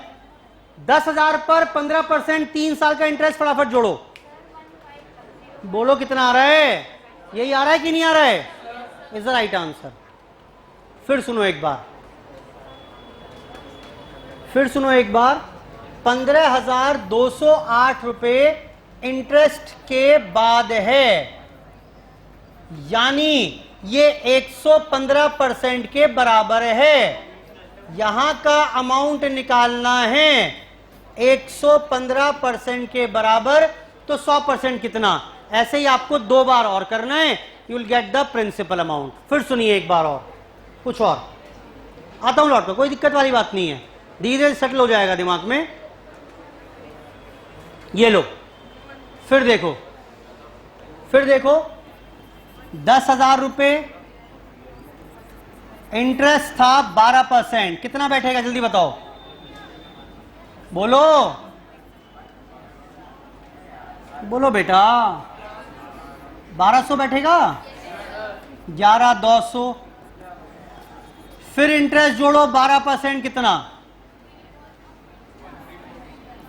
10,000 पर 15%, 3 साल का इंटरेस्ट, फटाफट जोड़ो। बोलो कितना आ रहा है? यही आ रहा है कि नहीं आ रहा है? Is the right answer. फिर सुनो एक बार, फिर सुनो एक बार। 15,208 रुपए इंटरेस्ट के बाद है, यानी ये 115% के बराबर है। यहां का अमाउंट निकालना है 115% के बराबर, तो 100% कितना? ऐसे ही आपको 2 बार और करना है, you will get the principal amount. फिर सुनिए एक बार और, कुछ और आता हूं लौट कर, कोई दिक्कत वाली बात नहीं है, धीरे धीरे सेटल हो जाएगा दिमाग में। ये लो, फिर देखो, फिर देखो। 10,000 रुपए इंटरेस्ट था, 12%, कितना बैठेगा जल्दी बताओ? बोलो बोलो बेटा। 1200 बैठेगा, 11,200। फिर इंटरेस्ट जोड़ो 12%, कितना?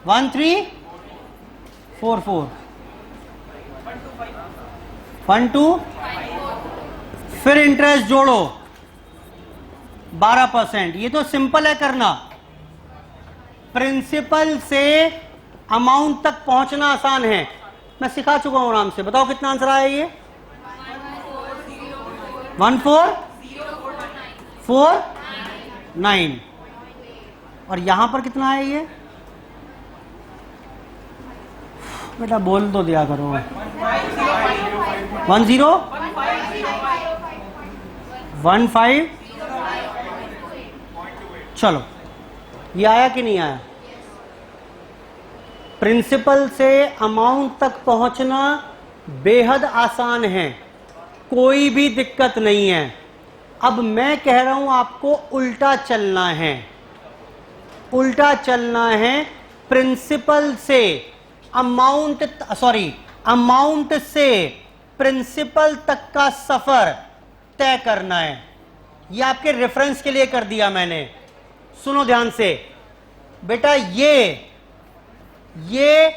1344, 12। फिर इंटरेस्ट जोड़ो 12%। ये तो सिंपल है करना, प्रिंसिपल से अमाउंट तक पहुंचना आसान है, मैं सिखा चुका हूं आराम से। बताओ कितना आंसर आया ये? 1449। और यहां पर कितना है ये? बेटा बोल तो दिया करो। 1015। चलो, ये आया कि नहीं आया? प्रिंसिपल से अमाउंट तक पहुंचना बेहद आसान है, कोई भी दिक्कत नहीं है। अब मैं कह रहा हूं आपको उल्टा चलना है, उल्टा चलना है। प्रिंसिपल से अमाउंट से प्रिंसिपल तक का सफर तय करना है। ये आपके रेफरेंस के लिए कर दिया मैंने, सुनो ध्यान से बेटा। ये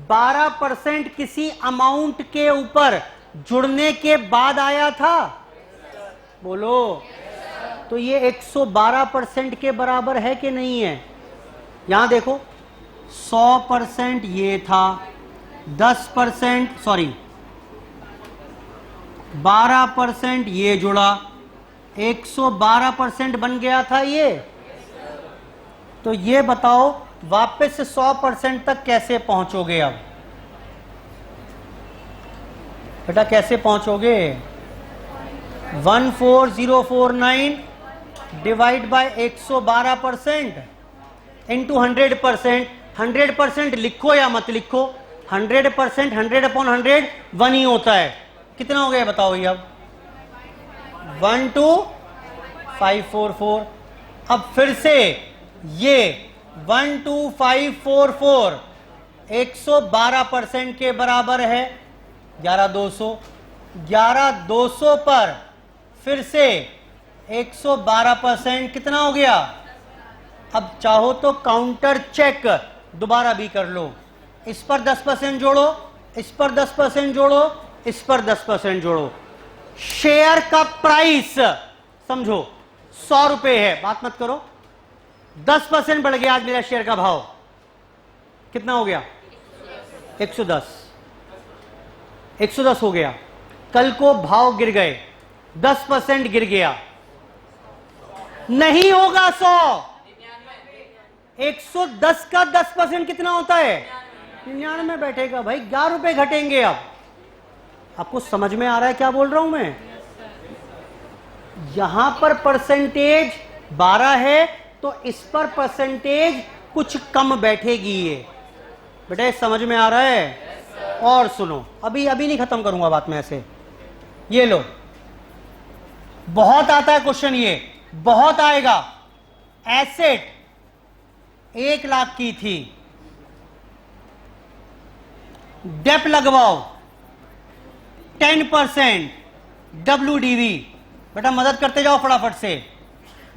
12% किसी अमाउंट के ऊपर जुड़ने के बाद आया था, बोलो। तो ये 112% के बराबर है कि नहीं है? यहां देखो, 100% ये था, 12% ये जुड़ा, 112% बन गया था ये। तो ये बताओ वापस से 100% तक कैसे पहुंचोगे? अब बेटा कैसे पहुंचोगे? 14049 डिवाइड बाय 112% इंटू 100%। 100% लिखो या मत लिखो, 100% 100/100 1 ही होता है। कितना हो गया बताओ ये? अब 12544। अब फिर से ये 12544 112% के बराबर है, 11,200। 11,200 पर फिर से 112% कितना हो गया? अब चाहो तो काउंटर चेक दोबारा भी कर लो। इस पर 10% जोड़ो, इस पर 10% जोड़ो, इस पर 10% जोड़ो। शेयर का प्राइस समझो 100 रुपए है, बात मत करो। 10% बढ़ गया आज मेरा शेयर का भाव, कितना हो गया? 110। 110 हो गया। कल को भाव गिर गए, 10% गिर गया, नहीं होगा 100। 110 का 10% कितना होता है? 99 बैठेगा भाई, 11 रुपए घटेंगे। अब आपको समझ में आ रहा है क्या बोल रहा हूं मैं? यहां पर परसेंटेज 12 है तो इस पर परसेंटेज कुछ कम बैठेगी ये। बेटा समझ में आ रहा है? और सुनो, अभी नहीं खत्म करूंगा बात में ऐसे। ये लो, बहुत आता है क्वेश्चन, ये बहुत आएगा। एसेट 1 लाख की थी, डेप लगवाओ 10% WDV। बेटा मदद करते जाओ फटाफट से।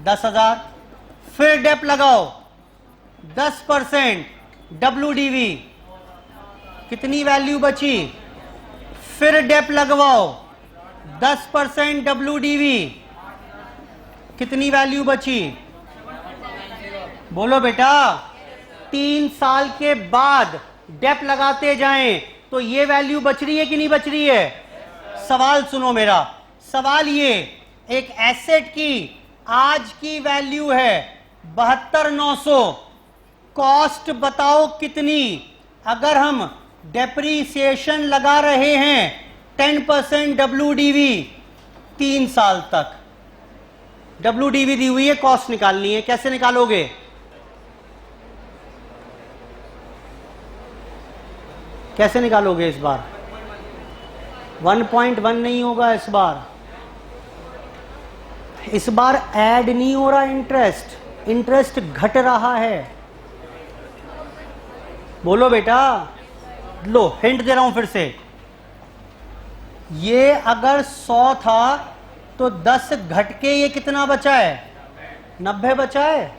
10,000, फिर डेप लगाओ 10% WDV, कितनी वैल्यू बची? फिर डेप लगवाओ 10% WDV, कितनी वैल्यू बची? बोलो बेटा। 3 साल के बाद डेप लगाते जाएं तो ये वैल्यू बच रही है कि नहीं बच रही है? सवाल सुनो मेरा, सवाल ये, एक एसेट की आज की वैल्यू है 72,900, कॉस्ट बताओ कितनी? अगर हम डेप्रीसिएशन लगा रहे हैं 10% WDV 3 साल तक, WDV दी हुई है, कॉस्ट निकालनी है, कैसे निकालोगे? कैसे निकालोगे इस बार? 1.1 नहीं होगा इस बार। इस बार ऐड नहीं हो रहा इंटरेस्ट, इंटरेस्ट घट रहा है। बोलो बेटा। लो हिंट दे रहा हूं फिर से, ये अगर 100 था तो 10 घट के ये कितना बचा है? 90 बचा है।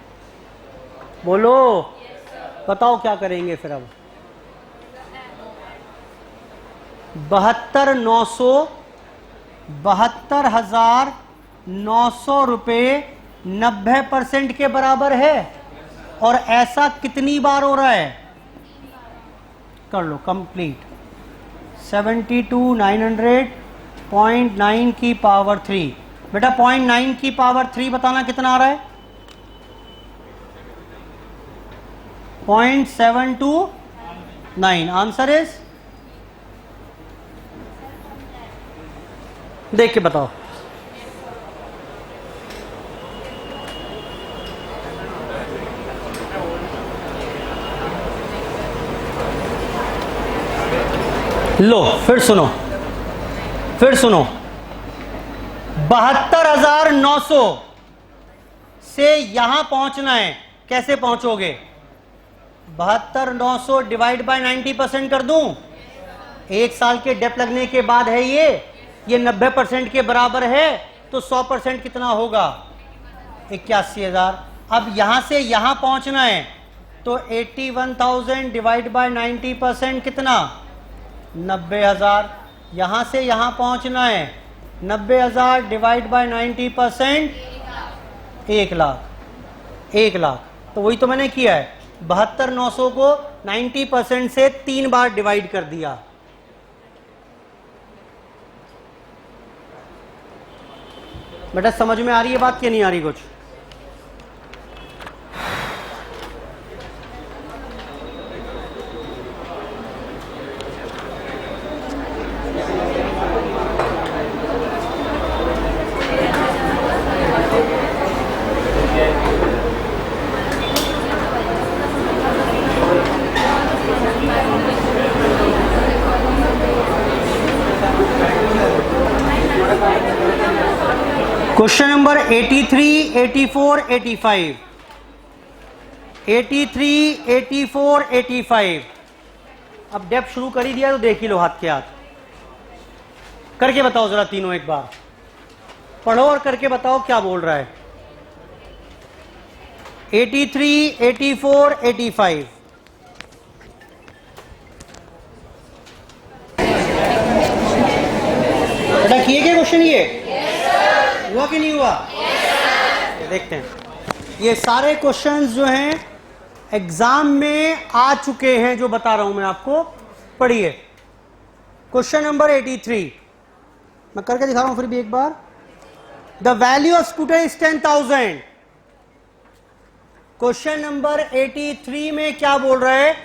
बोलो, बताओ क्या करेंगे फिर? अब 72,900 रुपए 90% के बराबर है। और ऐसा कितनी बार हो रहा है? कर लो कंप्लीट। 72,900 की पावर 3। बेटा 0.9 की पावर 3 बताना कितना आ रहा है? 0.729। आंसर इज, देख के बताओ। लो फिर सुनो, 72,900 से यहां पहुंचना है, कैसे पहुंचोगे? 72,900 डिवाइड बाय 90% कर दूं? 1 साल के डेप लगने के बाद है ये 90% के बराबर है, तो 100% कितना होगा? 81,000। अब यहां से यहां पहुंचना है तो 81,000 डिवाइड बाय 90% कितना? 90,000। यहां से यहां पहुंचना है 90,000 डिवाइड बाय 90% 1 लाख। 1 लाख तो वही तो मैंने किया है, 72,900 को 90% से 3 बार डिवाइड कर दिया। बेटा समझ में आ रही है बात कि नहीं आ रही कुछ? Question number 83, 84, 85। 83, 84, 85। अब डेप शुरू कर ही दिया तो देख ही लो हाथ के हाथ। करके बताओ जरा तीनों एक बार, पढ़ो और करके बताओ क्या बोल रहा है। 83, 84, 85। बेटा किए क्या क्वेश्चन? ये हुआ कि नहीं हुआ? देखते हैं। ये सारे क्वेश्चंस जो हैं एग्जाम में आ चुके हैं, जो बता रहा हूं मैं आपको, पढ़िए। क्वेश्चन नंबर 83 मैं करके दिखा रहा हूं फिर भी एक बार। The value of scooter is 10,000। Question number 83 में क्या बोल रहा है?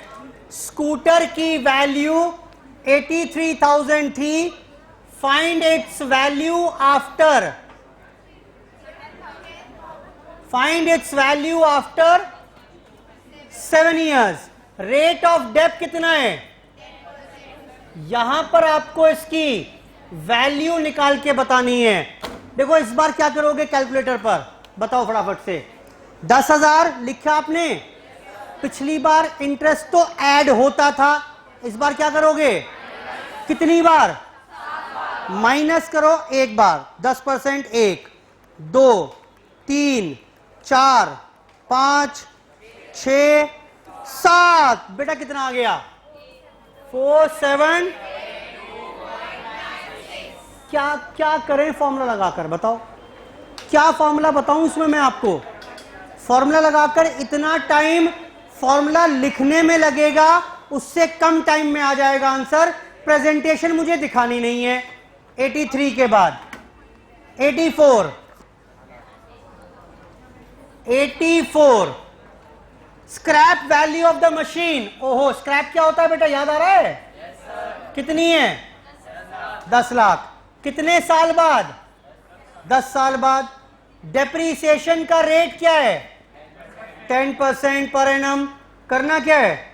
स्कूटर की वैल्यू 83,000 थी, find its value after 7 years। Rate of depth कितना है? यहां पर आपको इसकी वैल्यू निकाल के बतानी है। देखो इस बार क्या करोगे कैलकुलेटर पर, बताओ फटाफट से। 10,000 लिखा आपने, पिछली बार इंटरेस्ट तो ऐड होता था, इस बार क्या करोगे? कितनी बार? माइनस करो एक बार, 10%, 1 2 3 4 5 6 7। बेटा कितना आ गया? 4 7। क्या क्या करें फॉर्मूला लगाकर, बताओ क्या फॉर्मूला बताऊं इसमें मैं आपको? फॉर्मूला लगाकर इतना टाइम फॉर्मूला लिखने में लगेगा, उससे कम टाइम में आ जाएगा आंसर। प्रेजेंटेशन मुझे दिखानी नहीं है। 83 के बाद 84 scrap value of the machine. ओहो, स्क्रैप क्या होता है बेटा, याद आ रहा है? कितनी है? 10 लाख। कितने साल बाद? 10 साल बाद। डेप्रीसिएशन का रेट क्या है? 10% पर एनम। करना क्या है?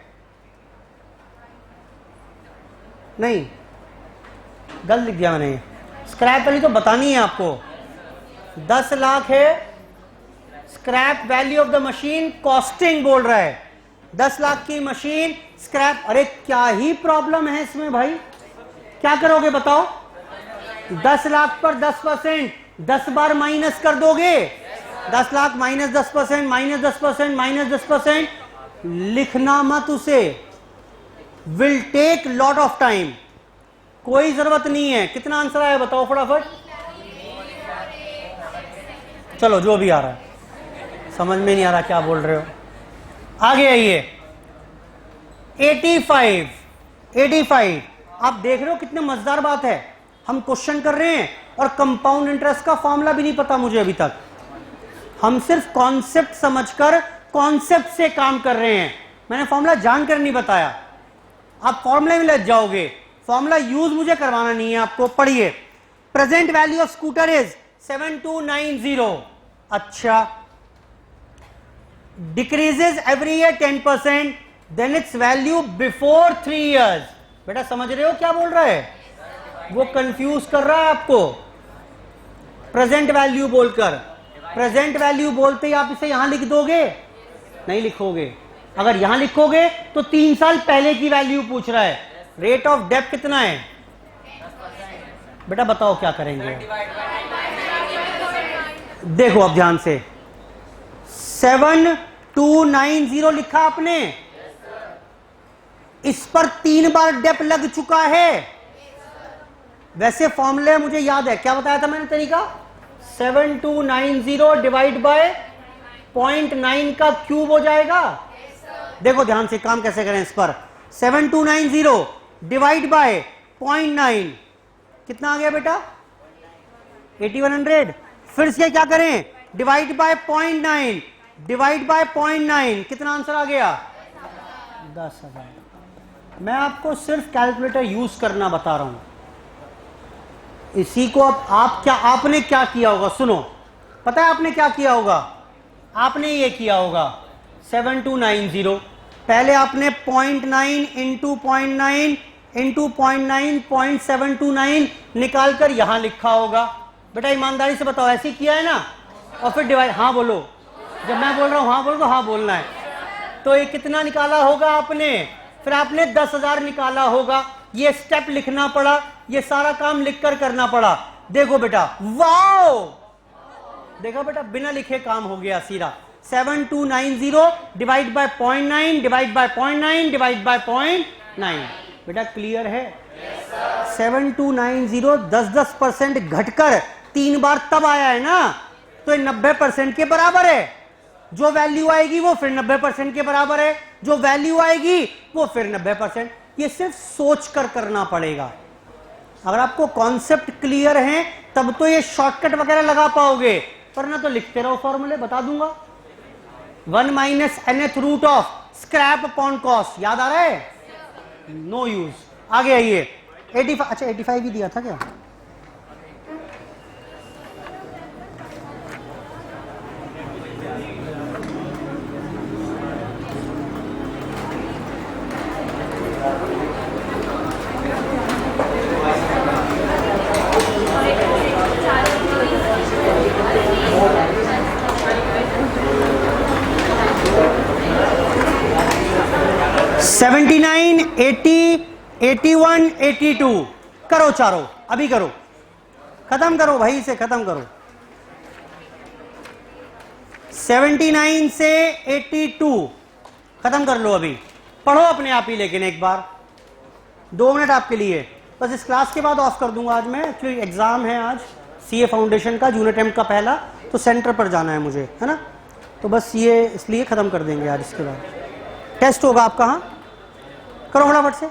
नहीं, गलत लिख दिया मैंने। स्क्रैप वैल्यू तो बतानी है आपको। 10 लाख है scrap value of the machine, costing बोल रहा है। 10 लाख की मशीन स्क्रैप। अरे क्या ही प्रॉब्लम है इसमें भाई, क्या करोगे बताओ? 10 लाख पर 10%, 10 बार माइनस कर दोगे। 10 लाख माइनस 10%, माइनस 10%, माइनस 10%। लिखना मत उसे, will take lot of time, कोई जरूरत नहीं है। कितना आंसर आया बताओ फटाफट। चलो जो भी आ रहा है, समझ में नहीं आ रहा क्या बोल रहे हो। आगे आइए। 85। आप देख रहे हो कितने मजेदार बात है। हम क्वेश्चन कर रहे हैं और कंपाउंड इंटरेस्ट का फॉर्मूला भी नहीं पता मुझे अभी तक। हम सिर्फ कॉन्सेप्ट समझकर कॉन्सेप्ट से काम कर रहे हैं। मैंने फॉर्मूला जानकर नहीं बताया, आप फॉर्मूले में लग जाओगे। फॉर्मूला यूज मुझे करवाना नहीं है आपको। पढ़िए। Present value of scooter is 7290। अच्छा, decreases every year 10%, then its value before 3 years। बेटा समझ रहे हो क्या बोल रहा है? वो कंफ्यूज कर रहा है आपको प्रेजेंट वैल्यू बोलकर। प्रेजेंट वैल्यू बोलते ही आप इसे यहां लिख दोगे? नहीं लिखोगे। अगर यहां लिखोगे तो 3 साल पहले की वैल्यू पूछ रहा है। रेट ऑफ डेप्थ कितना है? बेटा बताओ क्या करेंगे? देखो अब ध्यान से, 7290 लिखा आपने, इस पर 3 बार डेप लग चुका है। वैसे फॉर्मूले मुझे याद है, क्या बताया था मैंने तरीका? 7290 डिवाइड बाय 0.9 का क्यूब हो जाएगा। देखो ध्यान से काम कैसे करें इस पर। 7290 डिवाइड बाय 0.9 कितना आ गया बेटा? 8100। फिर से क्या करें? डिवाइड बाय 0.9 डिवाइड बाय 0.9 कितना आंसर आ गया? 10,000। मैं आपको सिर्फ कैलकुलेटर यूज करना बता रहा हूं। इसी को अब आपने क्या किया होगा सुनो। पता है आपने क्या किया होगा? आपने ये किया होगा 7290, पहले आपने 0.9 इंटू 0.9 इंटू 0.9 0.729 निकालकर यहां लिखा होगा। बेटा ईमानदारी से बताओ, ऐसे किया है ना? और फिर डिवाइड, हाँ बोलो, जब मैं बोल रहा हूं हाँ बोलो तो हाँ बोलना है। तो ये कितना निकाला होगा आपने? फिर आपने 10,000 निकाला होगा। ये स्टेप लिखना पड़ा, ये सारा काम लिखकर करना पड़ा। देखो बेटा, वाओ, देखो बेटा बिना लिखे काम हो गया सीधा। 7290 divide by 0.9 divide by 0.9 divide by 0.9। बेटा क्लियर है? 7290 10% घटकर 3 बार तब आया है ना, तो ये 90% के बराबर है। जो वैल्यू आएगी वो फिर 90% के बराबर है, जो वैल्यू आएगी वो फिर 90%। ये सिर्फ सोच कर करना पड़ेगा। अगर आपको कॉन्सेप्ट क्लियर है तब तो ये शॉर्टकट वगैरह लगा पाओगे, वरना तो लिखते रहो फॉर्मूले। बता दूंगा 1 - nth root of scrap upon cost, याद आ रहा है? No use. आगे आइए 85, अच्छा 85 भी दिया था क्या? सेवेंटी 80, 81, 82 करो चारों, अभी करो, खत्म करो भाई, से खत्म करो। 79 से 82 खत्म कर लो अभी, पढ़ो अपने आप ही, लेकिन एक बार 2 मिनट आपके लिए, बस इस क्लास के बाद ऑफ कर दूंगा आज मैं, एक्चुअली एग्जाम है आज सीए फाउंडेशन का, जूनियर टेम्प का पहला, तो सेंटर पर जाना है मुझे, है ना, तो बस ये इसलिए खत्म कर देंगे आज, इसके बाद टेस्ट होगा आपका। हाँ करो फटाफट से,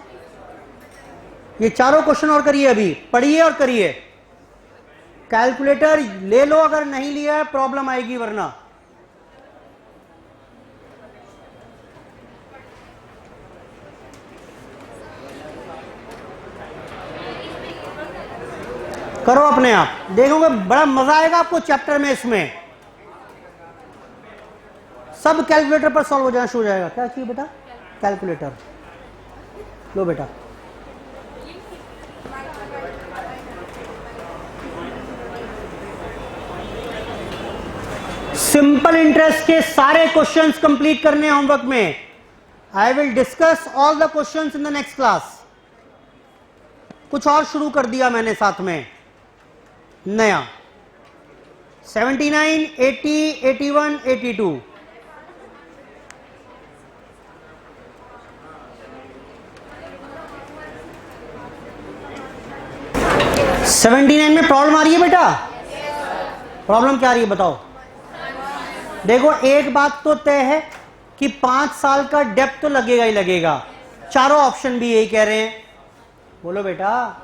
ये चारों क्वेश्चन और करिए, अभी पढ़िए और करिए। कैलकुलेटर ले लो, अगर नहीं लिया है प्रॉब्लम आएगी वरना। करो अपने आप, देखोगे बड़ा मजा आएगा आपको चैप्टर में, इसमें सब कैलकुलेटर पर सॉल्व हो जाना शुरू हो जाएगा। क्या चाहिए बेटा? कैलकुलेटर लो बेटा। सिंपल इंटरेस्ट के सारे क्वेश्चंस कंप्लीट करने हैं होमवर्क में। I will discuss all the questions in the next class. कुछ और शुरू कर दिया मैंने साथ में नया, 79, 80, 81, 82। yes, 79 में प्रॉब्लम आ रही है बेटा? प्रॉब्लम क्या आ रही है बताओ? देखो एक बात तो तय है कि 5 साल का डेप्थ तो लगेगा ही लगेगा, चारों ऑप्शन भी यही कह रहे हैं, बोलो बेटा।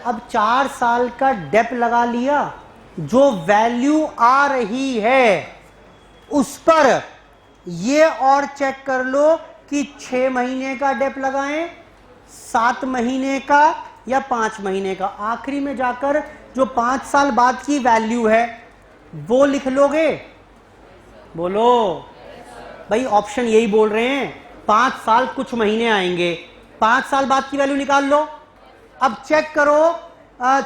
अब 4 साल का डेप्थ लगा लिया, जो वैल्यू आ रही है उस पर ये और चेक कर लो कि 6 महीने का डेप्थ लगाएं, 7 महीने का या 5 महीने का। आखिरी में जाकर जो 5 साल बाद की वैल्यू है वो लिख लोगे, बोलो भाई। ऑप्शन यही बोल रहे हैं, 5 साल कुछ महीने आएंगे, 5 साल बाद की वैल्यू निकाल लो। अब चेक करो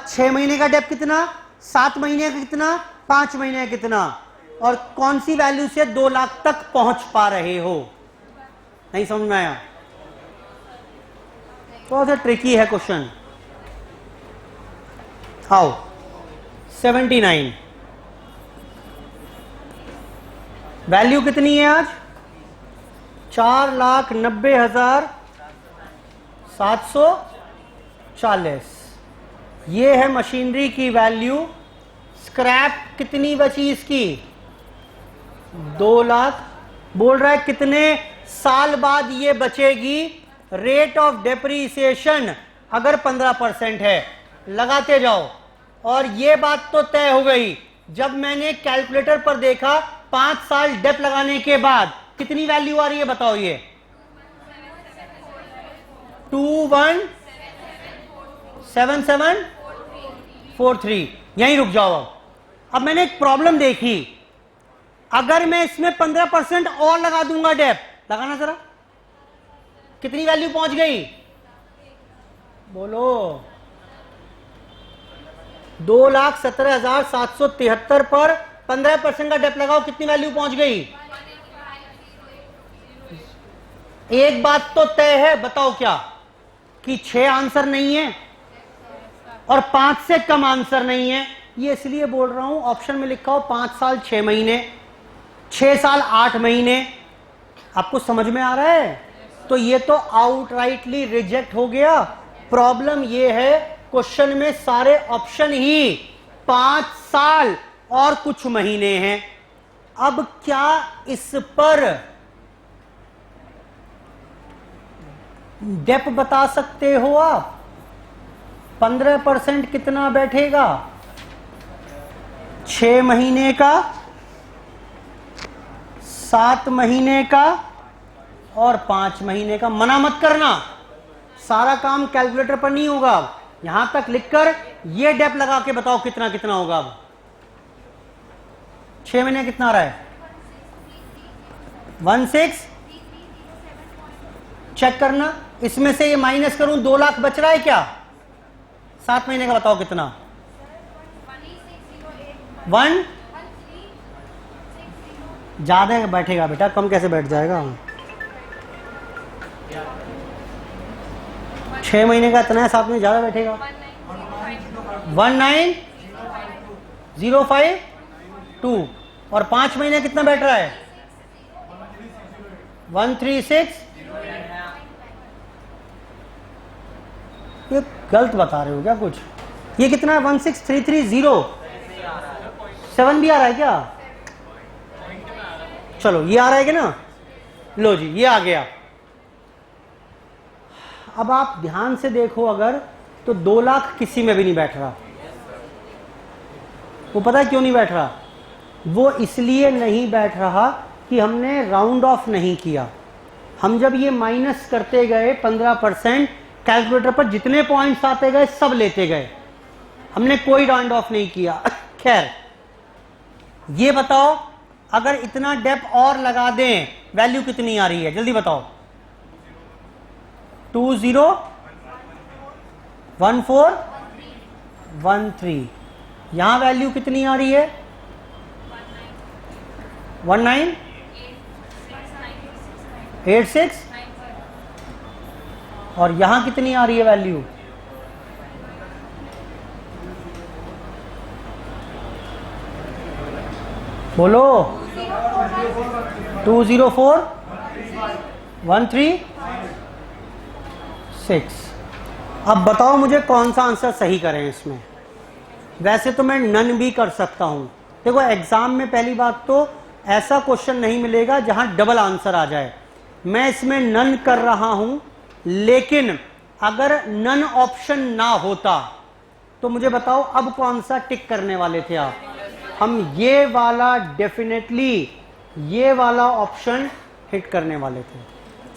6 महीने का डेप्थ कितना, 7 महीने का कितना, 5 महीने का कितना, और कौन सी वैल्यू से 2 लाख तक पहुंच पा रहे हो। नहीं समझ में आया? थोड़ा सा ट्रिकी है क्वेश्चन। आओ 79 वैल्यू कितनी है आज? 4,90,740। ये है मशीनरी की वैल्यू। स्क्रैप कितनी बची इसकी? 2 लाख। बोल रहा है कितने साल बाद ये बचेगी। रेट ऑफ डेप्रिसिएशन अगर 15% है, लगाते जाओ। और ये बात तो तय हो गई, जब मैंने कैलकुलेटर पर देखा 5 साल डेप्थ लगाने के बाद कितनी वैल्यू आ रही है बताओ। ये 217743। यहीं रुक जाओ। अब मैंने एक प्रॉब्लम देखी, अगर मैं इसमें 15% और लगा दूंगा डेप्थ, लगाना जरा, कितनी वैल्यू पहुंच गई बोलो? 2,17,773 पर 15% का डेप्थ लगाओ, कितनी वैल्यू पहुंच गई? एक बात तो तय है, बताओ क्या, कि 6 आंसर नहीं है और 5 से कम आंसर नहीं है। ये इसलिए बोल रहा हूं, ऑप्शन में लिखा हो 5 साल 6 महीने, 6 साल 8 महीने। आपको समझ में आ रहा है? तो ये तो आउटराइटली रिजेक्ट हो गया। प्रॉब्लम ये है, क्वेश्चन में सारे ऑप्शन ही 5 साल और कुछ महीने हैं। अब क्या इस पर डेप्थ बता सकते हो आप? 15% कितना बैठेगा? 6 महीने का, 7 महीने का और 5 महीने का। मना मत करना, सारा काम कैलकुलेटर पर नहीं होगा, यहां तक लिखकर ये डेप लगा के बताओ कितना कितना होगा। अब 6 महीने कितना आ रहा है? 16। चेक करना, इसमें से ये माइनस करूं 2 लाख बच रहा है क्या? 7 महीने का बताओ कितना? 1 ज्यादा बैठेगा बेटा, कम कैसे बैठ जाएगा? 6 महीने का इतना है, 7 महीने ज्यादा बैठेगा। 19052 और 5 महीने कितना बैठ रहा है? 136। ये गलत बता रहे हो क्या कुछ? ये कितना है? 16330। 7 भी आ रहा है क्या? चलो ये आ रहा है कि ना? लो जी, ये आ गया। अब आप ध्यान से देखो, अगर तो 2 लाख किसी में भी नहीं बैठ रहा। वो पता है क्यों नहीं बैठ रहा? वो इसलिए नहीं बैठ रहा कि हमने राउंड ऑफ नहीं किया। हम जब ये माइनस करते गए 15%, कैलकुलेटर पर जितने पॉइंट्स आते गए सब लेते गए, हमने कोई राउंड ऑफ नहीं किया। खैर, ये बताओ अगर इतना डेप और लगा दें, वैल्यू कितनी आ रही है? जल्दी बताओ। 201413। यहां वैल्यू कितनी आ रही है? 1986। और यहां कितनी आ रही है वैल्यू? बोलो। 204136। अब बताओ मुझे कौन सा आंसर सही करें इसमें। वैसे तो मैं नन भी कर सकता हूं। देखो, एग्जाम में पहली बात तो ऐसा क्वेश्चन नहीं मिलेगा जहां डबल आंसर आ जाए। मैं इसमें नन कर रहा हूं, लेकिन अगर नन ऑप्शन ना होता तो मुझे बताओ अब कौन सा टिक करने वाले थे आप? हम ये वाला डेफिनेटली, ये वाला ऑप्शन हिट करने वाले थे।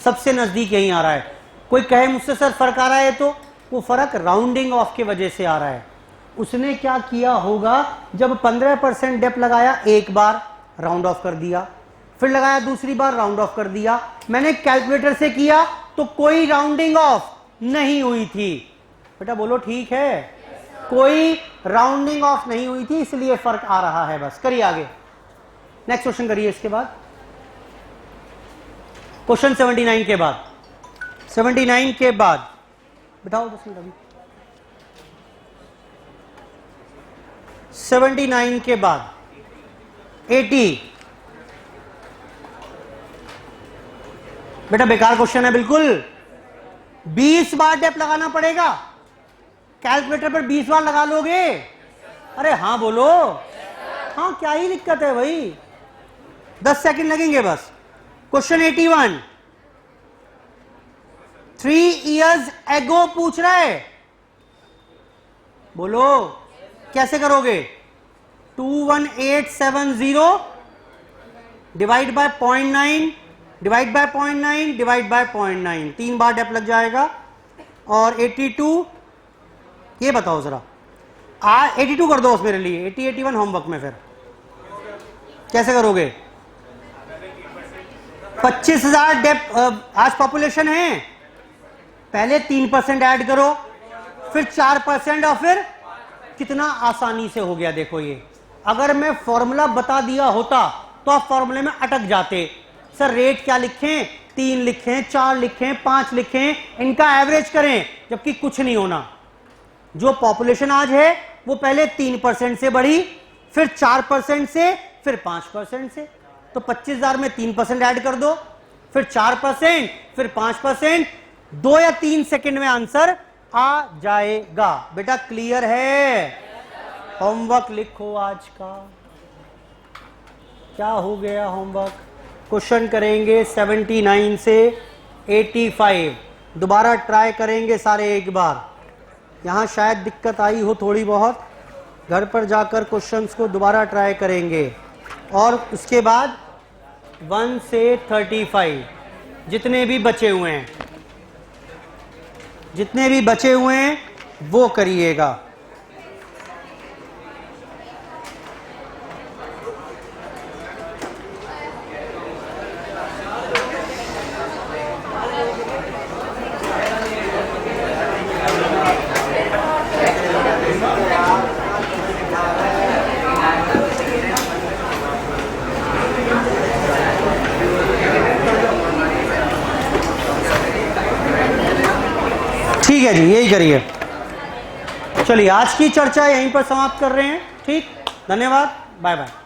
सबसे नजदीक यही आ रहा है। कोई कहे मुझसे सर फर्क आ रहा है, तो वो फर्क राउंडिंग ऑफ की वजह से आ रहा है। उसने क्या किया होगा, जब 15% डेप लगाया एक बार राउंड ऑफ कर दिया, फिर लगाया दूसरी बार राउंड ऑफ कर दिया। मैंने कैलकुलेटर से किया तो कोई राउंडिंग ऑफ नहीं हुई थी। बेटा बोलो ठीक है, कोई राउंडिंग ऑफ नहीं हुई थी, इसलिए फर्क आ रहा है। बस करिए आगे, नेक्स्ट क्वेश्चन करिए। इसके बाद क्वेश्चन 79 के बाद, 79 के बाद बिठाओ 10 मिनट अभी। 79 के बाद 80। बेटा बेकार क्वेश्चन है बिल्कुल। 20 बार डेप लगाना पड़ेगा। कैलकुलेटर पर 20 बार लगा लोगे? अरे हाँ बोलो। हाँ, क्या ही दिक्कत है भाई, 10 सेकंड लगेंगे बस। क्वेश्चन 81, 3 years ago पूछ रहा है। बोलो कैसे करोगे? 21870 divide by 0.9 divide by 0.9 divide by 0.9, 3 बार डेप लग जाएगा। और 82, ये बताओ जरा। 82 कर दो मेरे लिए, 80 81 होमवर्क में। फिर कैसे करोगे? 25,000 डेप आज पॉपुलेशन है। पहले 3% ऐड करो, फिर 4%, और फिर कितना आसानी से हो गया। देखो ये, अगर मैं फॉर्मूला बता दिया होता तो आप फॉर्मूले में अटक जाते। सर रेट क्या लिखें? 3 लिखें, 4 लिखें, 5 लिखें, इनका एवरेज करें, जबकि कुछ नहीं होना। जो पॉपुलेशन आज है वो पहले 3% से बढ़ी, फिर 4% से, फिर 5% से। तो 25,000 में 3% ऐड कर दो, फिर 4%, फिर 5%, 2 या 3 सेकंड में आंसर आ जाएगा। बेटा क्लियर है? होमवर्क लिखो आज का। क्या हो गया होमवर्क? क्वेश्चन करेंगे 79 से 85, दोबारा ट्राई करेंगे सारे एक बार। यहां शायद दिक्कत आई हो थोड़ी बहुत, घर पर जाकर क्वेश्चंस को दोबारा ट्राई करेंगे। और उसके बाद 1 से 35 जितने भी बचे हुए हैं, जितने भी बचे हुए हैं वो करिएगा। ठीक है जी, यही करिए। चलिए आज की चर्चा यहीं पर समाप्त कर रहे हैं। ठीक, धन्यवाद, बाय बाय।